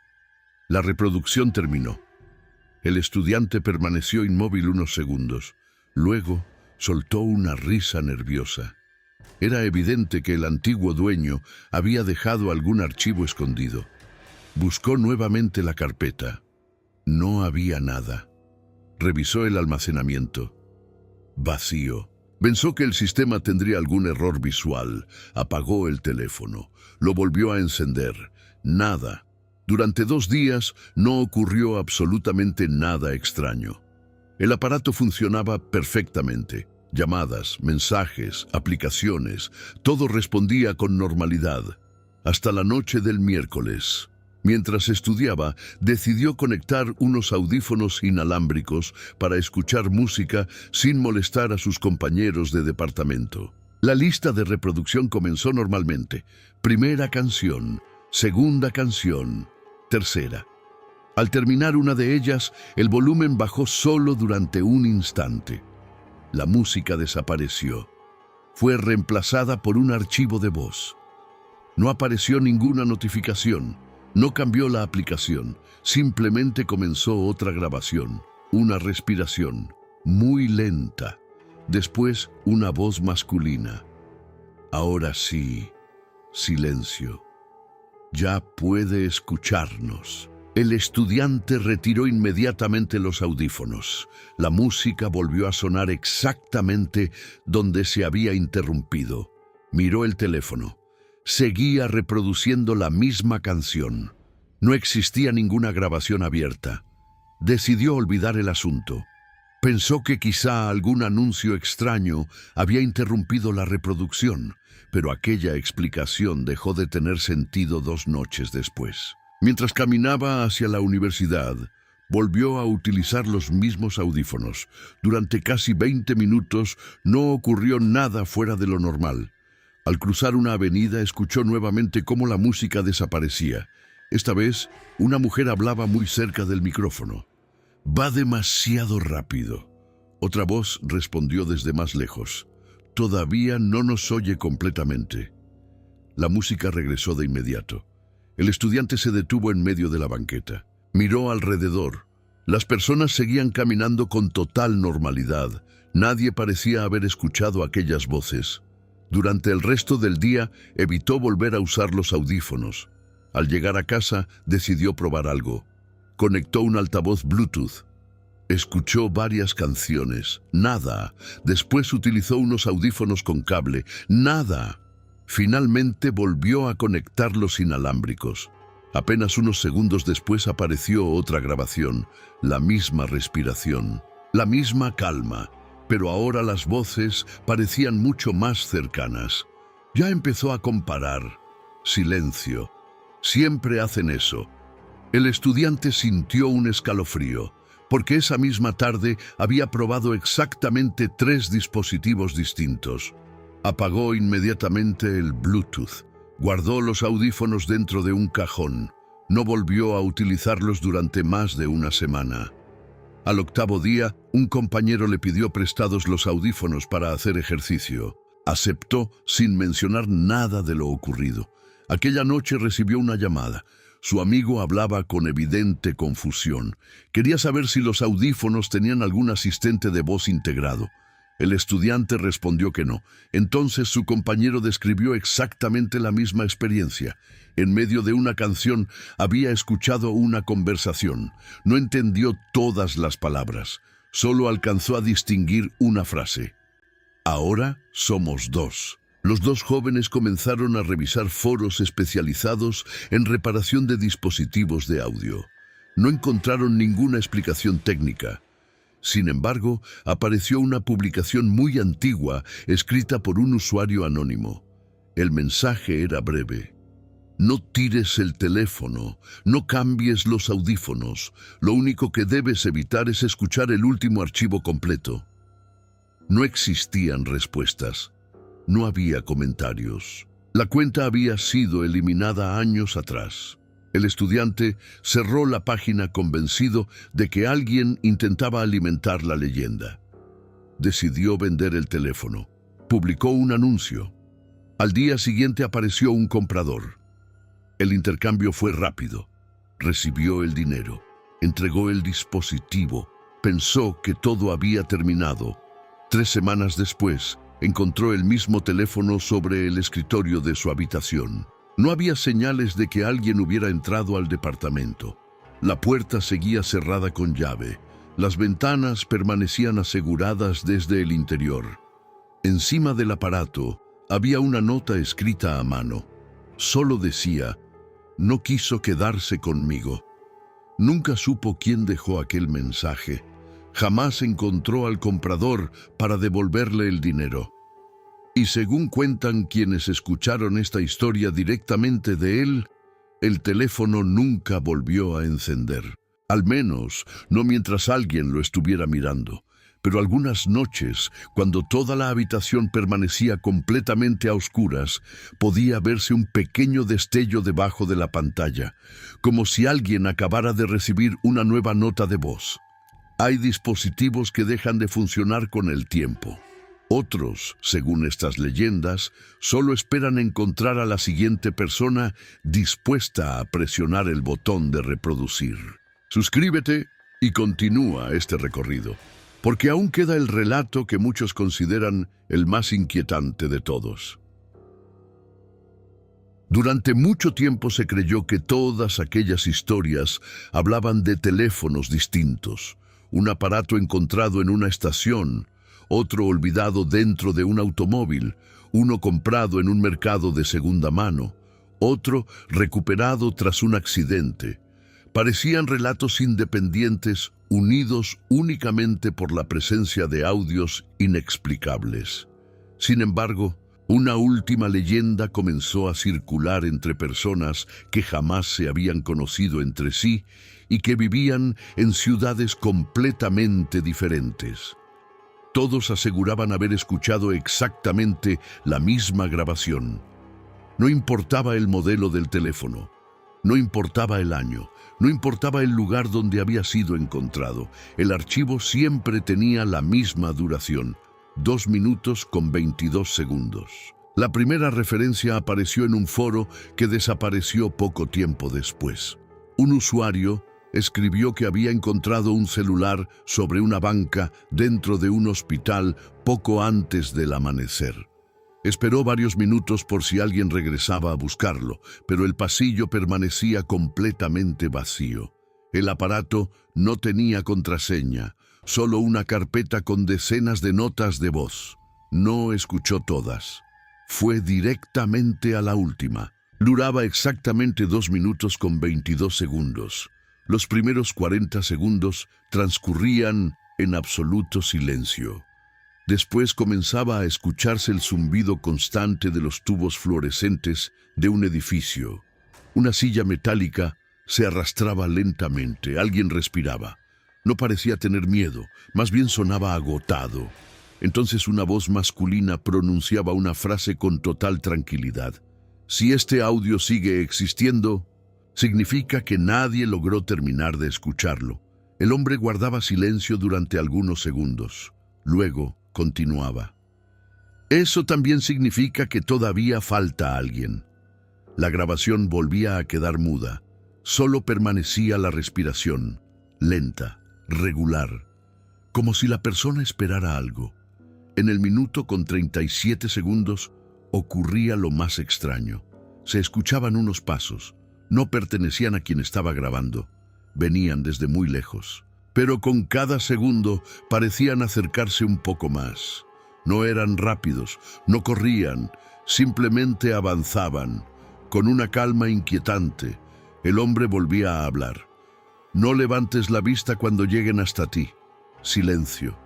La reproducción terminó. El estudiante permaneció inmóvil unos segundos. Luego soltó una risa nerviosa. Era evidente que el antiguo dueño había dejado algún archivo escondido. Buscó nuevamente la carpeta. No había nada. Revisó el almacenamiento. Vacío. Pensó que el sistema tendría algún error visual. Apagó el teléfono. Lo volvió a encender. Nada. Durante 2 días no ocurrió absolutamente nada extraño. El aparato funcionaba perfectamente. Llamadas, mensajes, aplicaciones, todo respondía con normalidad. Hasta la noche del miércoles. Mientras estudiaba, decidió conectar unos audífonos inalámbricos para escuchar música sin molestar a sus compañeros de departamento. La lista de reproducción comenzó normalmente. Primera canción, segunda canción, tercera. Al terminar una de ellas, el volumen bajó solo durante un instante. La música desapareció. Fue reemplazada por un archivo de voz. No apareció ninguna notificación. No cambió la aplicación. Simplemente comenzó otra grabación. Una respiración muy lenta. Después, una voz masculina. Ahora sí, silencio. Ya puede escucharnos. El estudiante retiró inmediatamente los audífonos. La música volvió a sonar exactamente donde se había interrumpido. Miró el teléfono. Seguía reproduciendo la misma canción. No existía ninguna grabación abierta. Decidió olvidar el asunto. Pensó que quizá algún anuncio extraño había interrumpido la reproducción, pero aquella explicación dejó de tener sentido 2 noches después. Mientras caminaba hacia la universidad, volvió a utilizar los mismos audífonos. Durante casi 20 minutos no ocurrió nada fuera de lo normal. Al cruzar una avenida, escuchó nuevamente cómo la música desaparecía. Esta vez, una mujer hablaba muy cerca del micrófono. «Va demasiado rápido». Otra voz respondió desde más lejos. «Todavía no nos oye completamente». La música regresó de inmediato. El estudiante se detuvo en medio de la banqueta. Miró alrededor. Las personas seguían caminando con total normalidad. Nadie parecía haber escuchado aquellas voces. Durante el resto del día, evitó volver a usar los audífonos. Al llegar a casa, decidió probar algo. Conectó un altavoz Bluetooth. Escuchó varias canciones. Nada. Después utilizó unos audífonos con cable. Nada. Finalmente volvió a conectar los inalámbricos. Apenas unos segundos después apareció otra grabación. La misma respiración. La misma calma. Pero ahora las voces parecían mucho más cercanas. Ya empezó a comparar. Silencio. Siempre hacen eso. El estudiante sintió un escalofrío, porque esa misma tarde había probado exactamente 3 dispositivos distintos. Apagó inmediatamente el Bluetooth. Guardó los audífonos dentro de un cajón. No volvió a utilizarlos durante más de una semana. Al 8º día, un compañero le pidió prestados los audífonos para hacer ejercicio. Aceptó sin mencionar nada de lo ocurrido. Aquella noche recibió una llamada. Su amigo hablaba con evidente confusión. Quería saber si los audífonos tenían algún asistente de voz integrado. El estudiante respondió que no. Entonces su compañero describió exactamente la misma experiencia. En medio de una canción había escuchado una conversación. No entendió todas las palabras. Solo alcanzó a distinguir una frase. Ahora somos 2. Los 2 jóvenes comenzaron a revisar foros especializados en reparación de dispositivos de audio. No encontraron ninguna explicación técnica. Sin embargo, apareció una publicación muy antigua escrita por un usuario anónimo. El mensaje era breve. No tires el teléfono, no cambies los audífonos. Lo único que debes evitar es escuchar el último archivo completo. No existían respuestas. No había comentarios. La cuenta había sido eliminada años atrás. El estudiante cerró la página convencido de que alguien intentaba alimentar la leyenda. Decidió vender el teléfono. Publicó un anuncio. Al día siguiente apareció un comprador. El intercambio fue rápido. Recibió el dinero. Entregó el dispositivo. Pensó que todo había terminado. 3 semanas después, encontró el mismo teléfono sobre el escritorio de su habitación. No había señales de que alguien hubiera entrado al departamento. La puerta seguía cerrada con llave. Las ventanas permanecían aseguradas desde el interior. Encima del aparato había una nota escrita a mano. Solo decía: «No quiso quedarse conmigo». Nunca supo quién dejó aquel mensaje. Jamás encontró al comprador para devolverle el dinero. Y según cuentan quienes escucharon esta historia directamente de él, El teléfono nunca volvió a encender. Al menos, no mientras alguien lo estuviera mirando. Pero algunas noches, cuando toda la habitación permanecía completamente a oscuras, podía verse un pequeño destello debajo de la pantalla, como si alguien acabara de recibir una nueva nota de voz. Hay dispositivos que dejan de funcionar con el tiempo. Otros, según estas leyendas, solo esperan encontrar a la siguiente persona dispuesta a presionar el botón de reproducir. Suscríbete y continúa este recorrido, porque aún queda el relato que muchos consideran el más inquietante de todos. Durante mucho tiempo se creyó que todas aquellas historias hablaban de teléfonos distintos, un aparato encontrado en una estación, otro olvidado dentro de un automóvil, uno comprado en un mercado de segunda mano, otro recuperado tras un accidente. Parecían relatos independientes, unidos únicamente por la presencia de audios inexplicables. Sin embargo, una última leyenda comenzó a circular entre personas que jamás se habían conocido entre sí y que vivían en ciudades completamente diferentes. Todos aseguraban haber escuchado exactamente la misma grabación. No importaba el modelo del teléfono, no importaba el año, no importaba el lugar donde había sido encontrado. El archivo siempre tenía la misma duración, 2 minutos con 22 segundos. La primera referencia apareció en un foro que desapareció poco tiempo después. Un usuario escribió que había encontrado un celular sobre una banca dentro de un hospital poco antes del amanecer. Esperó varios minutos por si alguien regresaba a buscarlo, pero el pasillo permanecía completamente vacío. El aparato no tenía contraseña, solo una carpeta con decenas de notas de voz. No escuchó todas. Fue directamente a la última. Duraba exactamente 2 minutos con 22 segundos. Los primeros 40 segundos transcurrían en absoluto silencio. Después comenzaba a escucharse el zumbido constante de los tubos fluorescentes de un edificio. Una silla metálica se arrastraba lentamente. Alguien respiraba. No parecía tener miedo, más bien sonaba agotado. Entonces una voz masculina pronunciaba una frase con total tranquilidad. Si este audio sigue existiendo, significa que nadie logró terminar de escucharlo. El hombre guardaba silencio durante algunos segundos. Luego continuaba. Eso también significa que todavía falta alguien. La grabación volvía a quedar muda. Solo permanecía la respiración, lenta, regular, como si la persona esperara algo. En el minuto con 37 segundos ocurría lo más extraño. Se escuchaban unos pasos. No pertenecían a quien estaba grabando. Venían desde muy lejos. Pero con cada segundo parecían acercarse un poco más. No eran rápidos, no corrían, simplemente avanzaban. Con una calma inquietante, el hombre volvía a hablar. No levantes la vista cuando lleguen hasta ti. Silencio.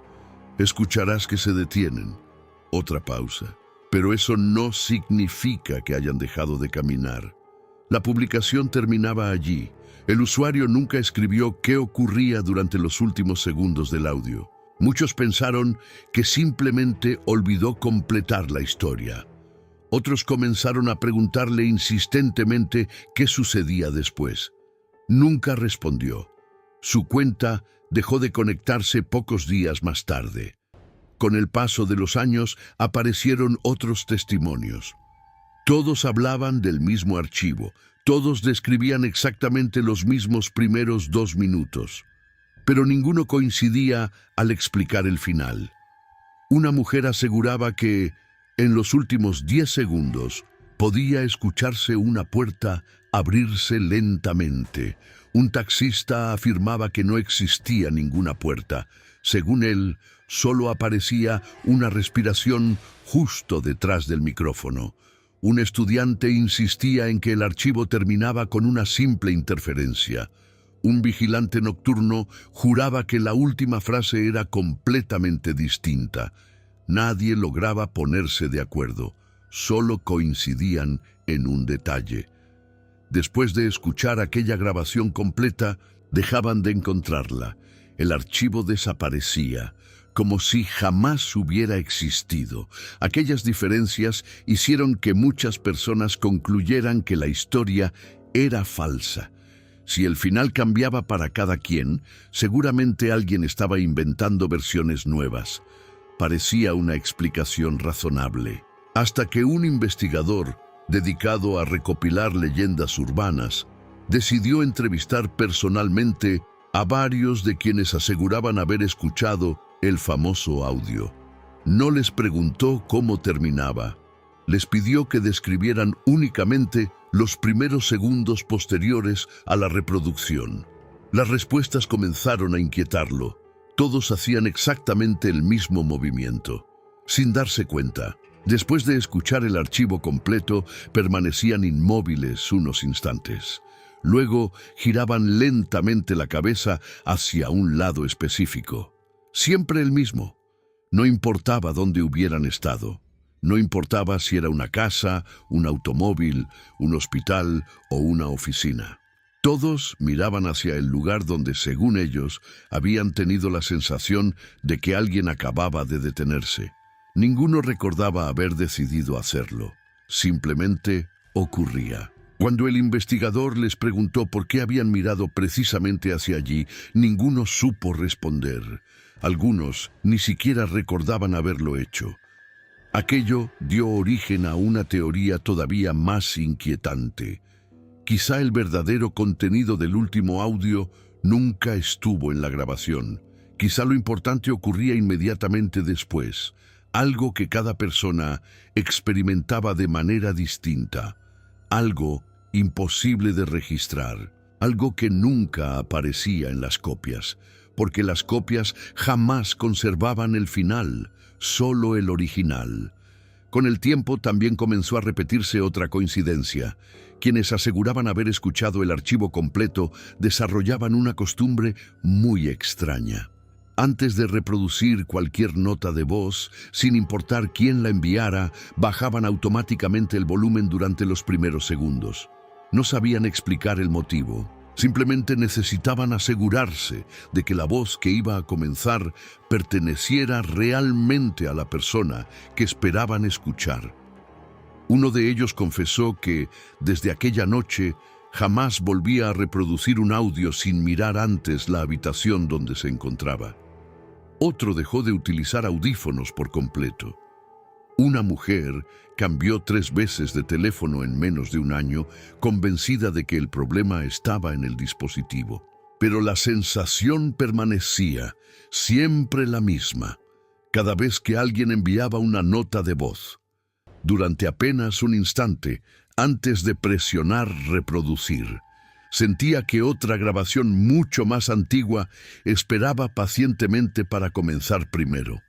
Escucharás que se detienen. Otra pausa. Pero eso no significa que hayan dejado de caminar. La publicación terminaba allí. El usuario nunca escribió qué ocurría durante los últimos segundos del audio. Muchos pensaron que simplemente olvidó completar la historia. Otros comenzaron a preguntarle insistentemente qué sucedía después. Nunca respondió. Su cuenta dejó de conectarse pocos días más tarde. Con el paso de los años aparecieron otros testimonios. Todos hablaban del mismo archivo. Todos describían exactamente los mismos primeros 2 minutos, pero ninguno coincidía al explicar el final. Una mujer aseguraba que, en los últimos 10 segundos, podía escucharse una puerta abrirse lentamente. Un taxista afirmaba que no existía ninguna puerta. Según él, solo aparecía una respiración justo detrás del micrófono. Un estudiante insistía en que el archivo terminaba con una simple interferencia. Un vigilante nocturno juraba que la última frase era completamente distinta. Nadie lograba ponerse de acuerdo, solo coincidían en un detalle. Después de escuchar aquella grabación completa, dejaban de encontrarla. El archivo desaparecía, como si jamás hubiera existido. Aquellas diferencias hicieron que muchas personas concluyeran que la historia era falsa. Si el final cambiaba para cada quien, seguramente alguien estaba inventando versiones nuevas. Parecía una explicación razonable. Hasta que un investigador, dedicado a recopilar leyendas urbanas, decidió entrevistar personalmente a varios de quienes aseguraban haber escuchado el famoso audio. No les preguntó cómo terminaba. Les pidió que describieran únicamente los primeros segundos posteriores a la reproducción. Las respuestas comenzaron a inquietarlo. Todos hacían exactamente el mismo movimiento. Sin darse cuenta, después de escuchar el archivo completo, permanecían inmóviles unos instantes. Luego giraban lentamente la cabeza hacia un lado específico. Siempre el mismo. No importaba dónde hubieran estado. No importaba si era una casa, un automóvil, un hospital o una oficina. Todos miraban hacia el lugar donde, según ellos, habían tenido la sensación de que alguien acababa de detenerse. Ninguno recordaba haber decidido hacerlo. Simplemente ocurría. Cuando el investigador les preguntó por qué habían mirado precisamente hacia allí, ninguno supo responder. Algunos ni siquiera recordaban haberlo hecho. Aquello dio origen a una teoría todavía más inquietante. Quizá el verdadero contenido del último audio nunca estuvo en la grabación. Quizá lo importante ocurría inmediatamente después, algo que cada persona experimentaba de manera distinta, algo imposible de registrar, algo que nunca aparecía en las copias, porque las copias jamás conservaban el final, solo el original. Con el tiempo también comenzó a repetirse otra coincidencia. Quienes aseguraban haber escuchado el archivo completo desarrollaban una costumbre muy extraña. Antes de reproducir cualquier nota de voz, sin importar quién la enviara, bajaban automáticamente el volumen durante los primeros segundos. No sabían explicar el motivo. Simplemente necesitaban asegurarse de que la voz que iba a comenzar perteneciera realmente a la persona que esperaban escuchar. Uno de ellos confesó que, desde aquella noche, jamás volvía a reproducir un audio sin mirar antes la habitación donde se encontraba. Otro dejó de utilizar audífonos por completo. Una mujer cambió 3 veces de teléfono en menos de un año, convencida de que el problema estaba en el dispositivo. Pero la sensación permanecía, siempre la misma, cada vez que alguien enviaba una nota de voz. Durante apenas un instante, antes de presionar reproducir, sentía que otra grabación mucho más antigua esperaba pacientemente para comenzar primero.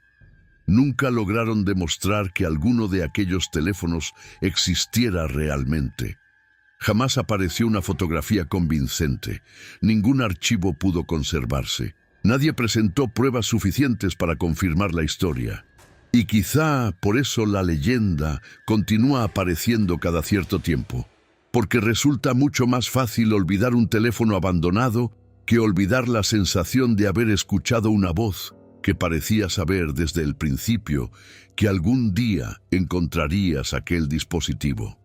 Nunca lograron demostrar que alguno de aquellos teléfonos existiera realmente. Jamás apareció una fotografía convincente. Ningún archivo pudo conservarse. Nadie presentó pruebas suficientes para confirmar la historia. Y quizá por eso la leyenda continúa apareciendo cada cierto tiempo. Porque resulta mucho más fácil olvidar un teléfono abandonado que olvidar la sensación de haber escuchado una voz que parecía saber desde el principio que algún día encontrarías aquel dispositivo.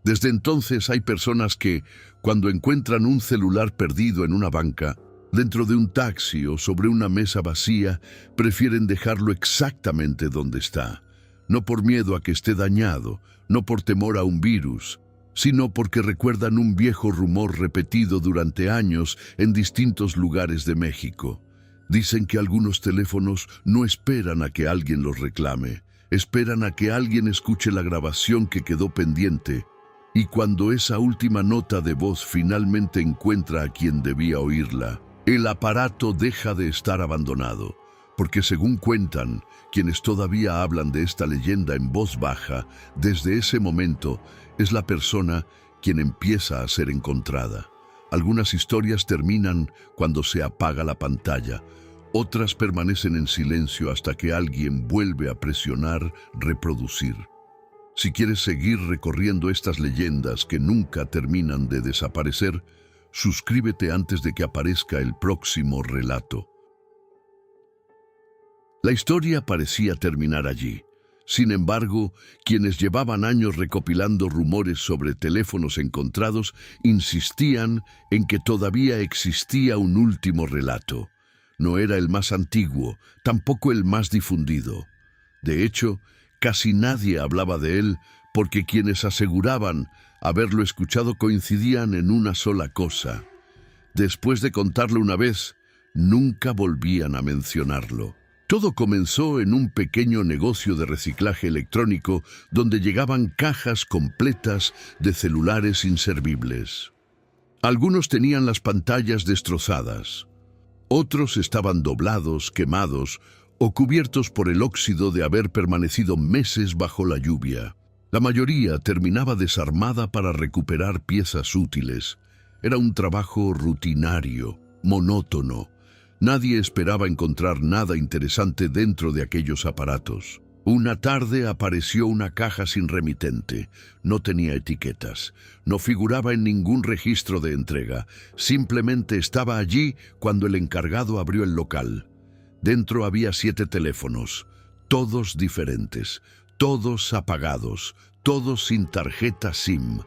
Desde entonces hay personas que, cuando encuentran un celular perdido en una banca, dentro de un taxi o sobre una mesa vacía, prefieren dejarlo exactamente donde está, no por miedo a que esté dañado, no por temor a un virus, sino porque recuerdan un viejo rumor repetido durante años en distintos lugares de México. Dicen que algunos teléfonos no esperan a que alguien los reclame, esperan a que alguien escuche la grabación que quedó pendiente, y cuando esa última nota de voz finalmente encuentra a quien debía oírla, el aparato deja de estar abandonado, porque según cuentan, quienes todavía hablan de esta leyenda en voz baja, desde ese momento es la persona quien empieza a ser encontrada. Algunas historias terminan cuando se apaga la pantalla, otras permanecen en silencio hasta que alguien vuelve a presionar reproducir. Si quieres seguir recorriendo estas leyendas que nunca terminan de desaparecer, suscríbete antes de que aparezca el próximo relato. La historia parecía terminar allí. Sin embargo, quienes llevaban años recopilando rumores sobre teléfonos encontrados insistían en que todavía existía un último relato. No era el más antiguo, tampoco el más difundido. De hecho, casi nadie hablaba de él porque quienes aseguraban haberlo escuchado coincidían en una sola cosa. Después de contarlo una vez, nunca volvían a mencionarlo. Todo comenzó en un pequeño negocio de reciclaje electrónico donde llegaban cajas completas de celulares inservibles. Algunos tenían las pantallas destrozadas. Otros estaban doblados, quemados o cubiertos por el óxido de haber permanecido meses bajo la lluvia. La mayoría terminaba desarmada para recuperar piezas útiles. Era un trabajo rutinario, monótono. Nadie esperaba encontrar nada interesante dentro de aquellos aparatos. Una tarde apareció una caja sin remitente. No tenía etiquetas. No figuraba en ningún registro de entrega. Simplemente estaba allí cuando el encargado abrió el local. Dentro había 7 teléfonos, todos diferentes, todos apagados, todos sin tarjeta SIM.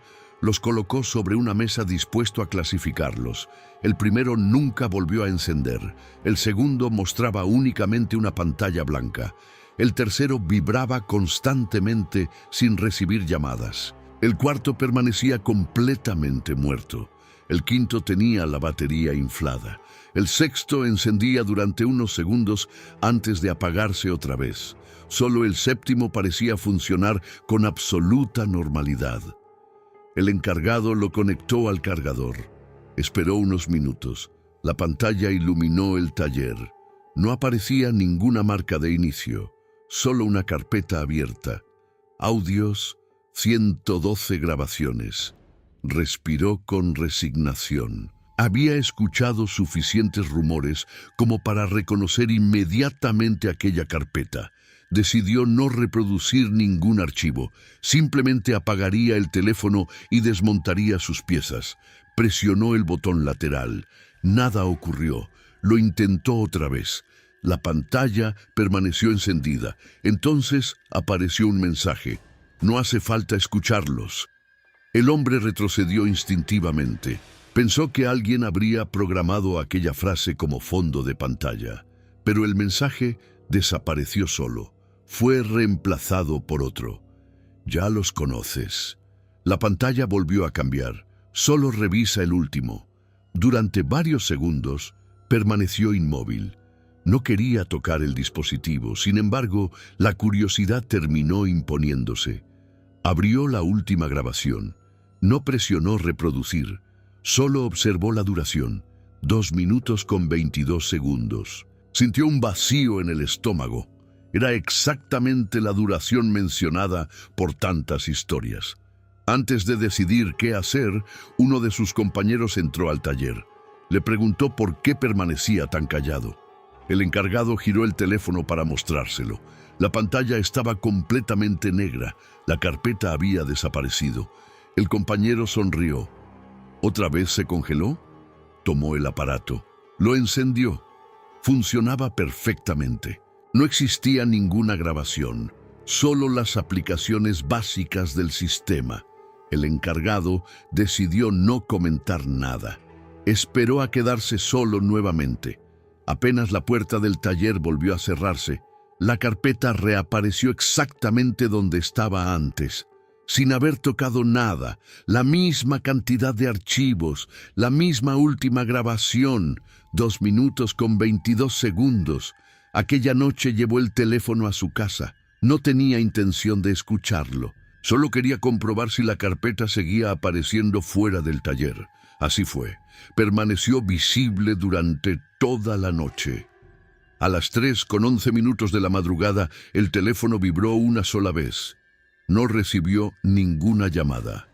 Los colocó sobre una mesa dispuesto a clasificarlos. El primero nunca volvió a encender. El segundo mostraba únicamente una pantalla blanca. El tercero vibraba constantemente sin recibir llamadas. El cuarto permanecía completamente muerto. El quinto tenía la batería inflada. El sexto encendía durante unos segundos antes de apagarse otra vez. Solo el séptimo parecía funcionar con absoluta normalidad. El encargado lo conectó al cargador. Esperó unos minutos. La pantalla iluminó el taller. No aparecía ninguna marca de inicio, solo una carpeta abierta. Audios, 112 grabaciones. Respiró con resignación. Había escuchado suficientes rumores como para reconocer inmediatamente aquella carpeta. Decidió no reproducir ningún archivo. Simplemente apagaría el teléfono y desmontaría sus piezas. Presionó el botón lateral. Nada ocurrió. Lo intentó otra vez. La pantalla permaneció encendida. Entonces apareció un mensaje. No hace falta escucharlos. El hombre retrocedió instintivamente. Pensó que alguien habría programado aquella frase como fondo de pantalla. Pero el mensaje desapareció solo. Fue reemplazado por otro. Ya los conoces. La pantalla volvió a cambiar. Solo revisa el último. Durante varios segundos permaneció inmóvil. No quería tocar el dispositivo. Sin embargo, la curiosidad terminó imponiéndose. Abrió la última grabación. No presionó reproducir. Solo observó la duración. 2 minutos con 22 segundos. Sintió un vacío en el estómago. Era exactamente la duración mencionada por tantas historias. Antes de decidir qué hacer, uno de sus compañeros entró al taller. Le preguntó por qué permanecía tan callado. El encargado giró el teléfono para mostrárselo. La pantalla estaba completamente negra. La carpeta había desaparecido. El compañero sonrió. ¿Otra vez se congeló? Tomó el aparato. Lo encendió. Funcionaba perfectamente. No existía ninguna grabación, solo las aplicaciones básicas del sistema. El encargado decidió no comentar nada. Esperó a quedarse solo nuevamente. Apenas la puerta del taller volvió a cerrarse, la carpeta reapareció exactamente donde estaba antes, sin haber tocado nada, la misma cantidad de archivos, la misma última grabación, 2 minutos con 22 segundos. Aquella noche llevó el teléfono a su casa. No tenía intención de escucharlo. Solo quería comprobar si la carpeta seguía apareciendo fuera del taller. Así fue. Permaneció visible durante toda la noche. A las 3:11 de la madrugada, el teléfono vibró una sola vez. No recibió ninguna llamada.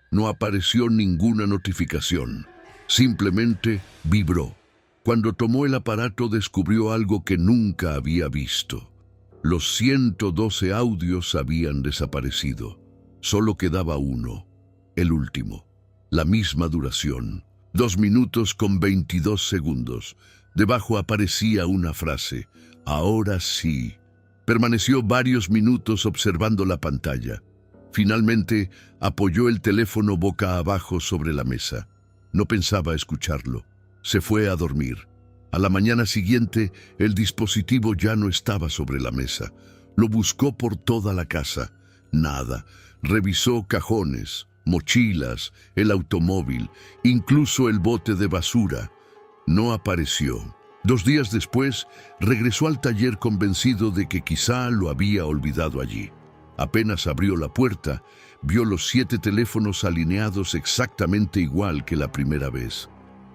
No apareció ninguna notificación. Simplemente vibró. Cuando tomó el aparato descubrió algo que nunca había visto. Los 112 audios habían desaparecido. Solo quedaba uno, el último. La misma duración, 2 minutos con 22 segundos. Debajo aparecía una frase: ahora sí. Permaneció varios minutos observando la pantalla. Finalmente, apoyó el teléfono boca abajo sobre la mesa. No pensaba escucharlo. Se fue a dormir. A la mañana siguiente, el dispositivo ya no estaba sobre la mesa. Lo buscó por toda la casa. Nada. Revisó cajones, mochilas, el automóvil, incluso el bote de basura. No apareció. 2 días después, regresó al taller convencido de que quizá lo había olvidado allí. Apenas abrió la puerta, vio los 7 teléfonos alineados exactamente igual que la primera vez.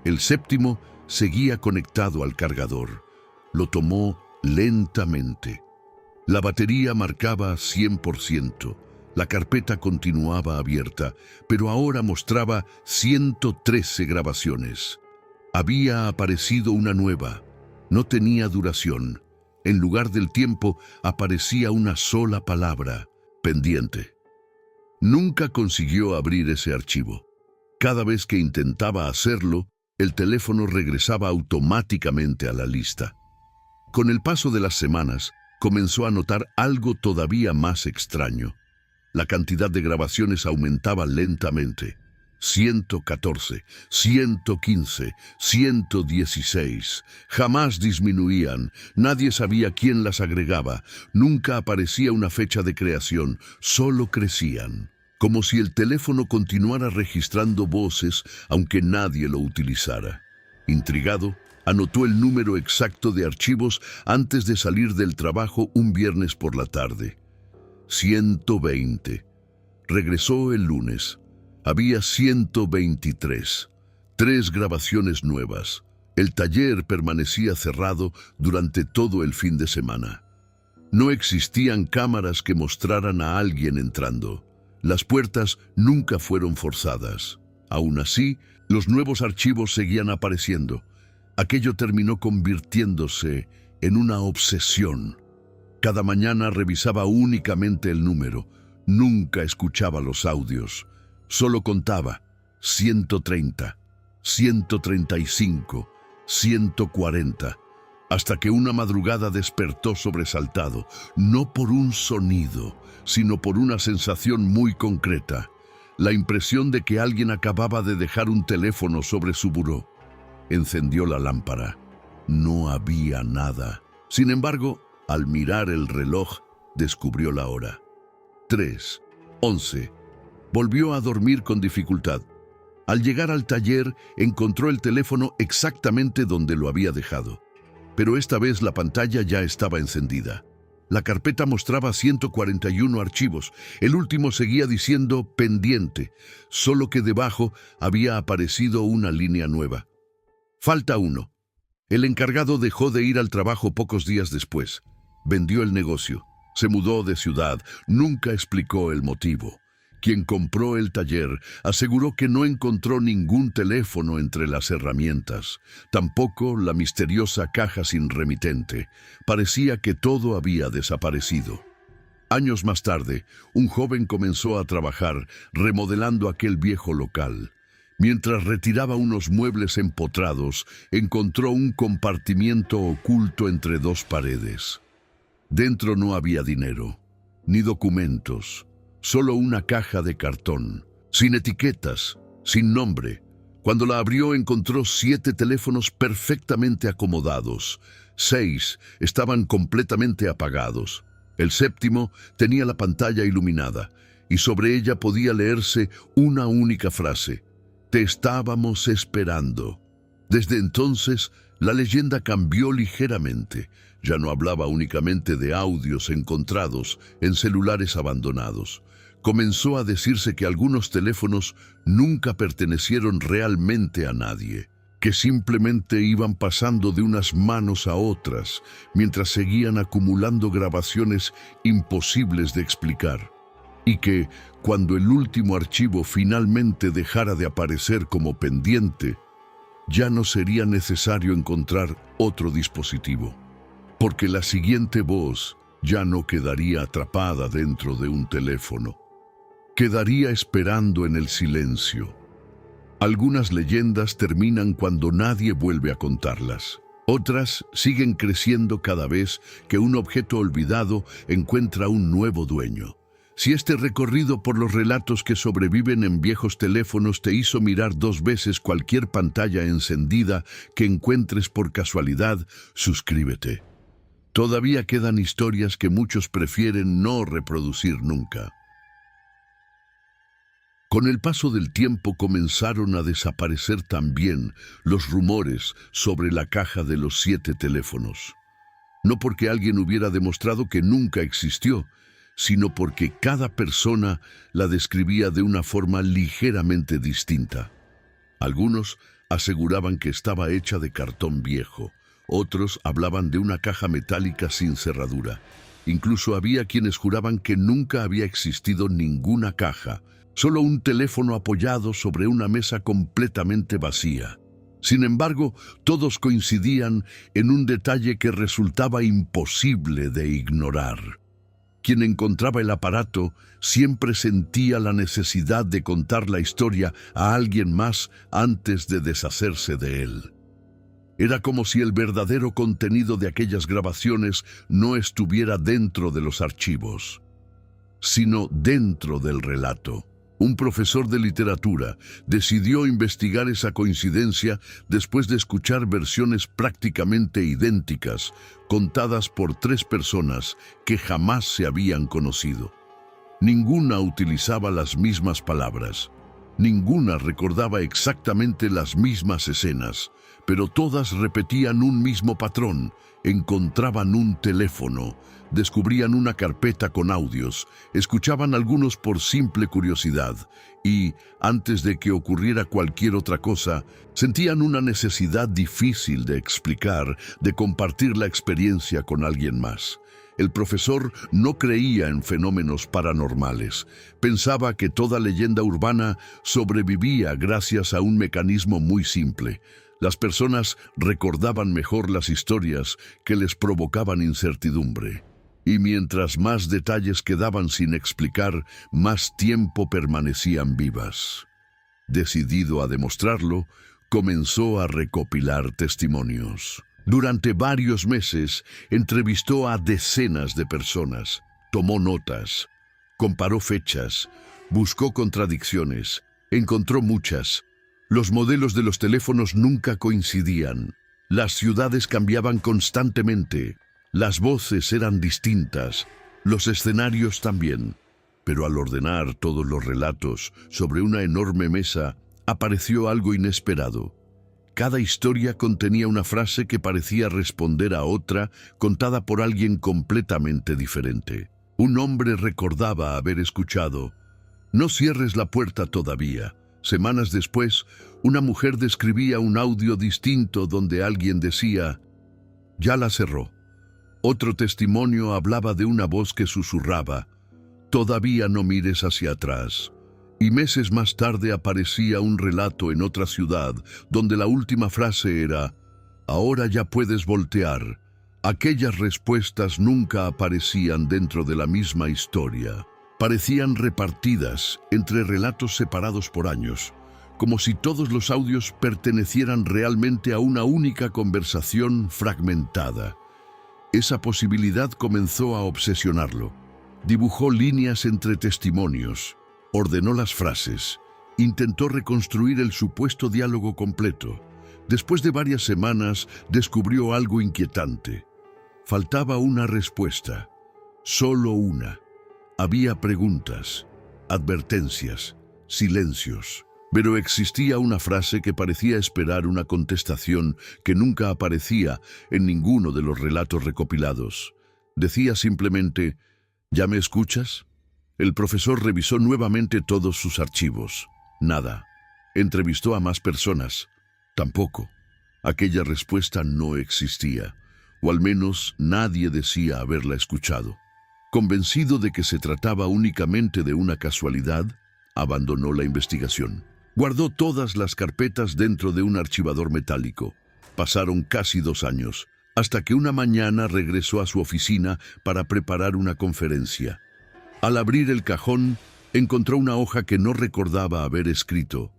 El séptimo seguía conectado al cargador. Lo tomó lentamente. La batería marcaba 100%. La carpeta continuaba abierta, pero ahora mostraba 113 grabaciones. Había aparecido una nueva. No tenía duración. En lugar del tiempo aparecía una sola palabra: pendiente. Nunca consiguió abrir ese archivo. Cada vez que intentaba hacerlo, el teléfono regresaba automáticamente a la lista. Con el paso de las semanas, comenzó a notar algo todavía más extraño. La cantidad de grabaciones aumentaba lentamente. 114, 115, 116. Jamás disminuían. Nadie sabía quién las agregaba. Nunca aparecía una fecha de creación. Solo crecían. Como si el teléfono continuara registrando voces, aunque nadie lo utilizara. Intrigado, anotó el número exacto de archivos antes de salir del trabajo un viernes por la tarde. 120. Regresó el lunes. Había 123. 3 grabaciones nuevas. El taller permanecía cerrado durante todo el fin de semana. No existían cámaras que mostraran a alguien entrando. Las puertas nunca fueron forzadas. Aún así, los nuevos archivos seguían apareciendo. Aquello terminó convirtiéndose en una obsesión. Cada mañana revisaba únicamente el número. Nunca escuchaba los audios. Solo contaba 130, 135, 140, hasta que una madrugada despertó sobresaltado, no por un sonido, sino por una sensación muy concreta, la impresión de que alguien acababa de dejar un teléfono sobre su buró. Encendió la lámpara. No había nada. Sin embargo, al mirar el reloj, descubrió la hora. 3:11. Volvió a dormir con dificultad. Al llegar al taller, encontró el teléfono exactamente donde lo había dejado. Pero esta vez la pantalla ya estaba encendida. La carpeta mostraba 141 archivos. El último seguía diciendo pendiente, solo que debajo había aparecido una línea nueva. Falta uno. El encargado dejó de ir al trabajo pocos días después. Vendió el negocio. Se mudó de ciudad. Nunca explicó el motivo. Quien compró el taller aseguró que no encontró ningún teléfono entre las herramientas, tampoco la misteriosa caja sin remitente. Parecía que todo había desaparecido. Años más tarde, un joven comenzó a trabajar remodelando aquel viejo local. Mientras retiraba unos muebles empotrados, encontró un compartimiento oculto entre 2 paredes. Dentro no había dinero, ni documentos. Solo una caja de cartón, sin etiquetas, sin nombre. Cuando la abrió encontró 7 teléfonos perfectamente acomodados. 6 estaban completamente apagados. El séptimo tenía la pantalla iluminada y sobre ella podía leerse una única frase: «Te estábamos esperando». Desde entonces, la leyenda cambió ligeramente. Ya no hablaba únicamente de audios encontrados en celulares abandonados. Comenzó a decirse que algunos teléfonos nunca pertenecieron realmente a nadie, que simplemente iban pasando de unas manos a otras, mientras seguían acumulando grabaciones imposibles de explicar, y que, cuando el último archivo finalmente dejara de aparecer como pendiente, ya no sería necesario encontrar otro dispositivo, porque la siguiente voz ya no quedaría atrapada dentro de un teléfono. Quedaría esperando en el silencio. Algunas leyendas terminan cuando nadie vuelve a contarlas. Otras siguen creciendo cada vez que un objeto olvidado encuentra un nuevo dueño. Si este recorrido por los relatos que sobreviven en viejos teléfonos te hizo mirar 2 veces cualquier pantalla encendida que encuentres por casualidad, suscríbete. Todavía quedan historias que muchos prefieren no reproducir nunca. Con el paso del tiempo comenzaron a desaparecer también los rumores sobre la caja de los 7 teléfonos. No porque alguien hubiera demostrado que nunca existió, sino porque cada persona la describía de una forma ligeramente distinta. Algunos aseguraban que estaba hecha de cartón viejo, otros hablaban de una caja metálica sin cerradura. Incluso había quienes juraban que nunca había existido ninguna caja, solo un teléfono apoyado sobre una mesa completamente vacía. Sin embargo, todos coincidían en un detalle que resultaba imposible de ignorar. Quien encontraba el aparato siempre sentía la necesidad de contar la historia a alguien más antes de deshacerse de él. Era como si el verdadero contenido de aquellas grabaciones no estuviera dentro de los archivos, sino dentro del relato. Un profesor de literatura decidió investigar esa coincidencia después de escuchar versiones prácticamente idénticas, contadas por 3 personas que jamás se habían conocido. Ninguna utilizaba las mismas palabras, ninguna recordaba exactamente las mismas escenas, pero todas repetían un mismo patrón. Encontraban un teléfono, descubrían una carpeta con audios, escuchaban algunos por simple curiosidad y, antes de que ocurriera cualquier otra cosa, sentían una necesidad difícil de explicar, de compartir la experiencia con alguien más. El profesor no creía en fenómenos paranormales. Pensaba que toda leyenda urbana sobrevivía gracias a un mecanismo muy simple. Las personas recordaban mejor las historias que les provocaban incertidumbre. Y mientras más detalles quedaban sin explicar, más tiempo permanecían vivas. Decidido a demostrarlo, comenzó a recopilar testimonios. Durante varios meses, entrevistó a decenas de personas, tomó notas, comparó fechas, buscó contradicciones, encontró muchas. Los modelos de los teléfonos nunca coincidían. Las ciudades cambiaban constantemente. Las voces eran distintas. Los escenarios también. Pero al ordenar todos los relatos sobre una enorme mesa, apareció algo inesperado. Cada historia contenía una frase que parecía responder a otra, contada por alguien completamente diferente. Un hombre recordaba haber escuchado: "No cierres la puerta todavía". Semanas después, una mujer describía un audio distinto donde alguien decía: "Ya la cerró". Otro testimonio hablaba de una voz que susurraba: "Todavía no mires hacia atrás". Y meses más tarde aparecía un relato en otra ciudad donde la última frase era: "Ahora ya puedes voltear". Aquellas respuestas nunca aparecían dentro de la misma historia. Parecían repartidas entre relatos separados por años, como si todos los audios pertenecieran realmente a una única conversación fragmentada. Esa posibilidad comenzó a obsesionarlo. Dibujó líneas entre testimonios, ordenó las frases, intentó reconstruir el supuesto diálogo completo. Después de varias semanas, descubrió algo inquietante. Faltaba una respuesta, solo una. Había preguntas, advertencias, silencios, pero existía una frase que parecía esperar una contestación que nunca aparecía en ninguno de los relatos recopilados. Decía simplemente: "¿Ya me escuchas?". El profesor revisó nuevamente todos sus archivos. Nada. Entrevistó a más personas. Tampoco. Aquella respuesta no existía, o al menos nadie decía haberla escuchado. Convencido de que se trataba únicamente de una casualidad, abandonó la investigación. Guardó todas las carpetas dentro de un archivador metálico. Pasaron casi 2 años, hasta que una mañana regresó a su oficina para preparar una conferencia. Al abrir el cajón, Encontró una hoja que no recordaba haber escrito.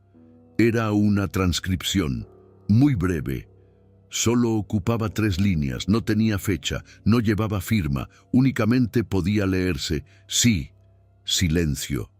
Era una transcripción, muy breve. Solo ocupaba 3 líneas, no tenía fecha, no llevaba firma, únicamente podía leerse: sí, silencio.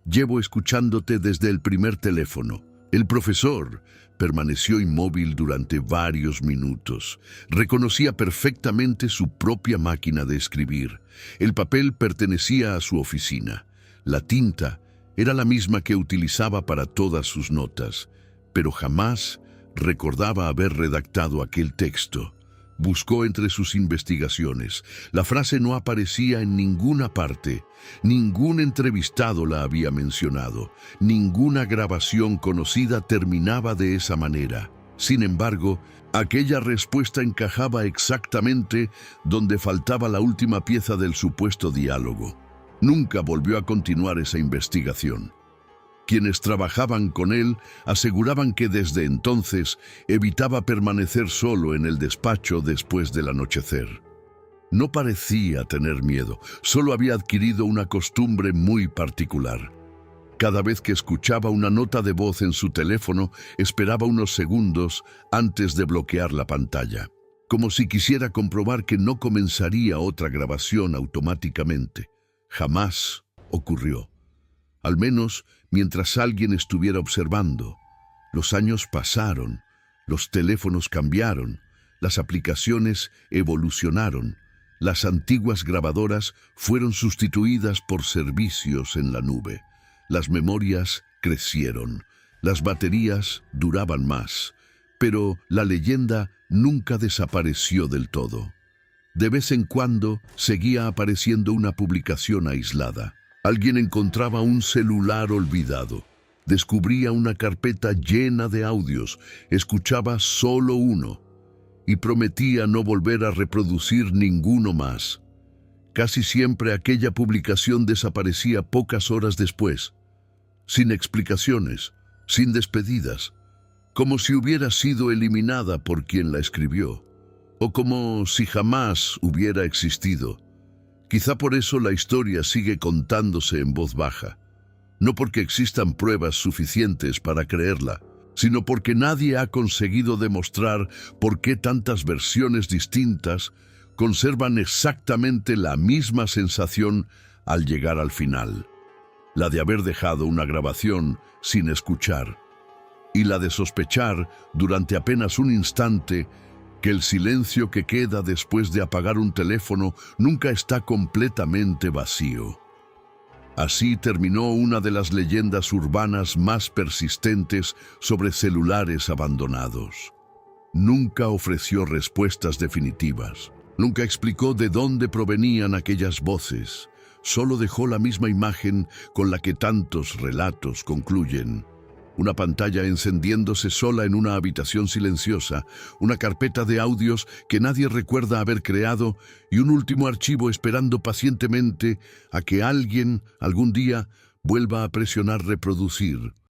Llevo escuchándote desde el primer teléfono. El profesor permaneció inmóvil durante varios minutos. Reconocía perfectamente su propia máquina de escribir. El papel pertenecía a su oficina. La tinta era la misma que utilizaba para todas sus notas, pero jamás recordaba haber redactado aquel texto. Buscó entre sus investigaciones. La frase no aparecía en ninguna parte. Ningún entrevistado la había mencionado. Ninguna grabación conocida terminaba de esa manera. Sin embargo, aquella respuesta encajaba exactamente donde faltaba la última pieza del supuesto diálogo. Nunca volvió a continuar esa investigación. Quienes trabajaban con él aseguraban que desde entonces evitaba permanecer solo en el despacho después del anochecer. No parecía tener miedo, solo había adquirido una costumbre muy particular. Cada vez que escuchaba una nota de voz en su teléfono, esperaba unos segundos antes de bloquear la pantalla, como si quisiera comprobar que no comenzaría otra grabación automáticamente. Jamás ocurrió. Al menos mientras alguien estuviera observando. Los años pasaron, los teléfonos cambiaron, las aplicaciones evolucionaron, las antiguas grabadoras fueron sustituidas por servicios en la nube. Las memorias crecieron, las baterías duraban más, pero la leyenda nunca desapareció del todo. De vez en cuando seguía apareciendo una publicación aislada. Alguien encontraba un celular olvidado, descubría una carpeta llena de audios, escuchaba solo uno y prometía no volver a reproducir ninguno más. Casi siempre aquella publicación desaparecía pocas horas después, sin explicaciones, sin despedidas, como si hubiera sido eliminada por quien la escribió, o como si jamás hubiera existido. Quizá por eso la historia sigue contándose en voz baja, no porque existan pruebas suficientes para creerla, sino porque nadie ha conseguido demostrar por qué tantas versiones distintas conservan exactamente la misma sensación al llegar al final, la de haber dejado una grabación sin escuchar, y la de sospechar durante apenas un instante que el silencio que queda después de apagar un teléfono nunca está completamente vacío. Así terminó una de las leyendas urbanas más persistentes sobre celulares abandonados. Nunca ofreció respuestas definitivas. Nunca explicó de dónde provenían aquellas voces. Solo dejó la misma imagen con la que tantos relatos concluyen. Una pantalla encendiéndose sola en una habitación silenciosa, una carpeta de audios que nadie recuerda haber creado y un último archivo esperando pacientemente a que alguien, algún día, vuelva a presionar reproducir.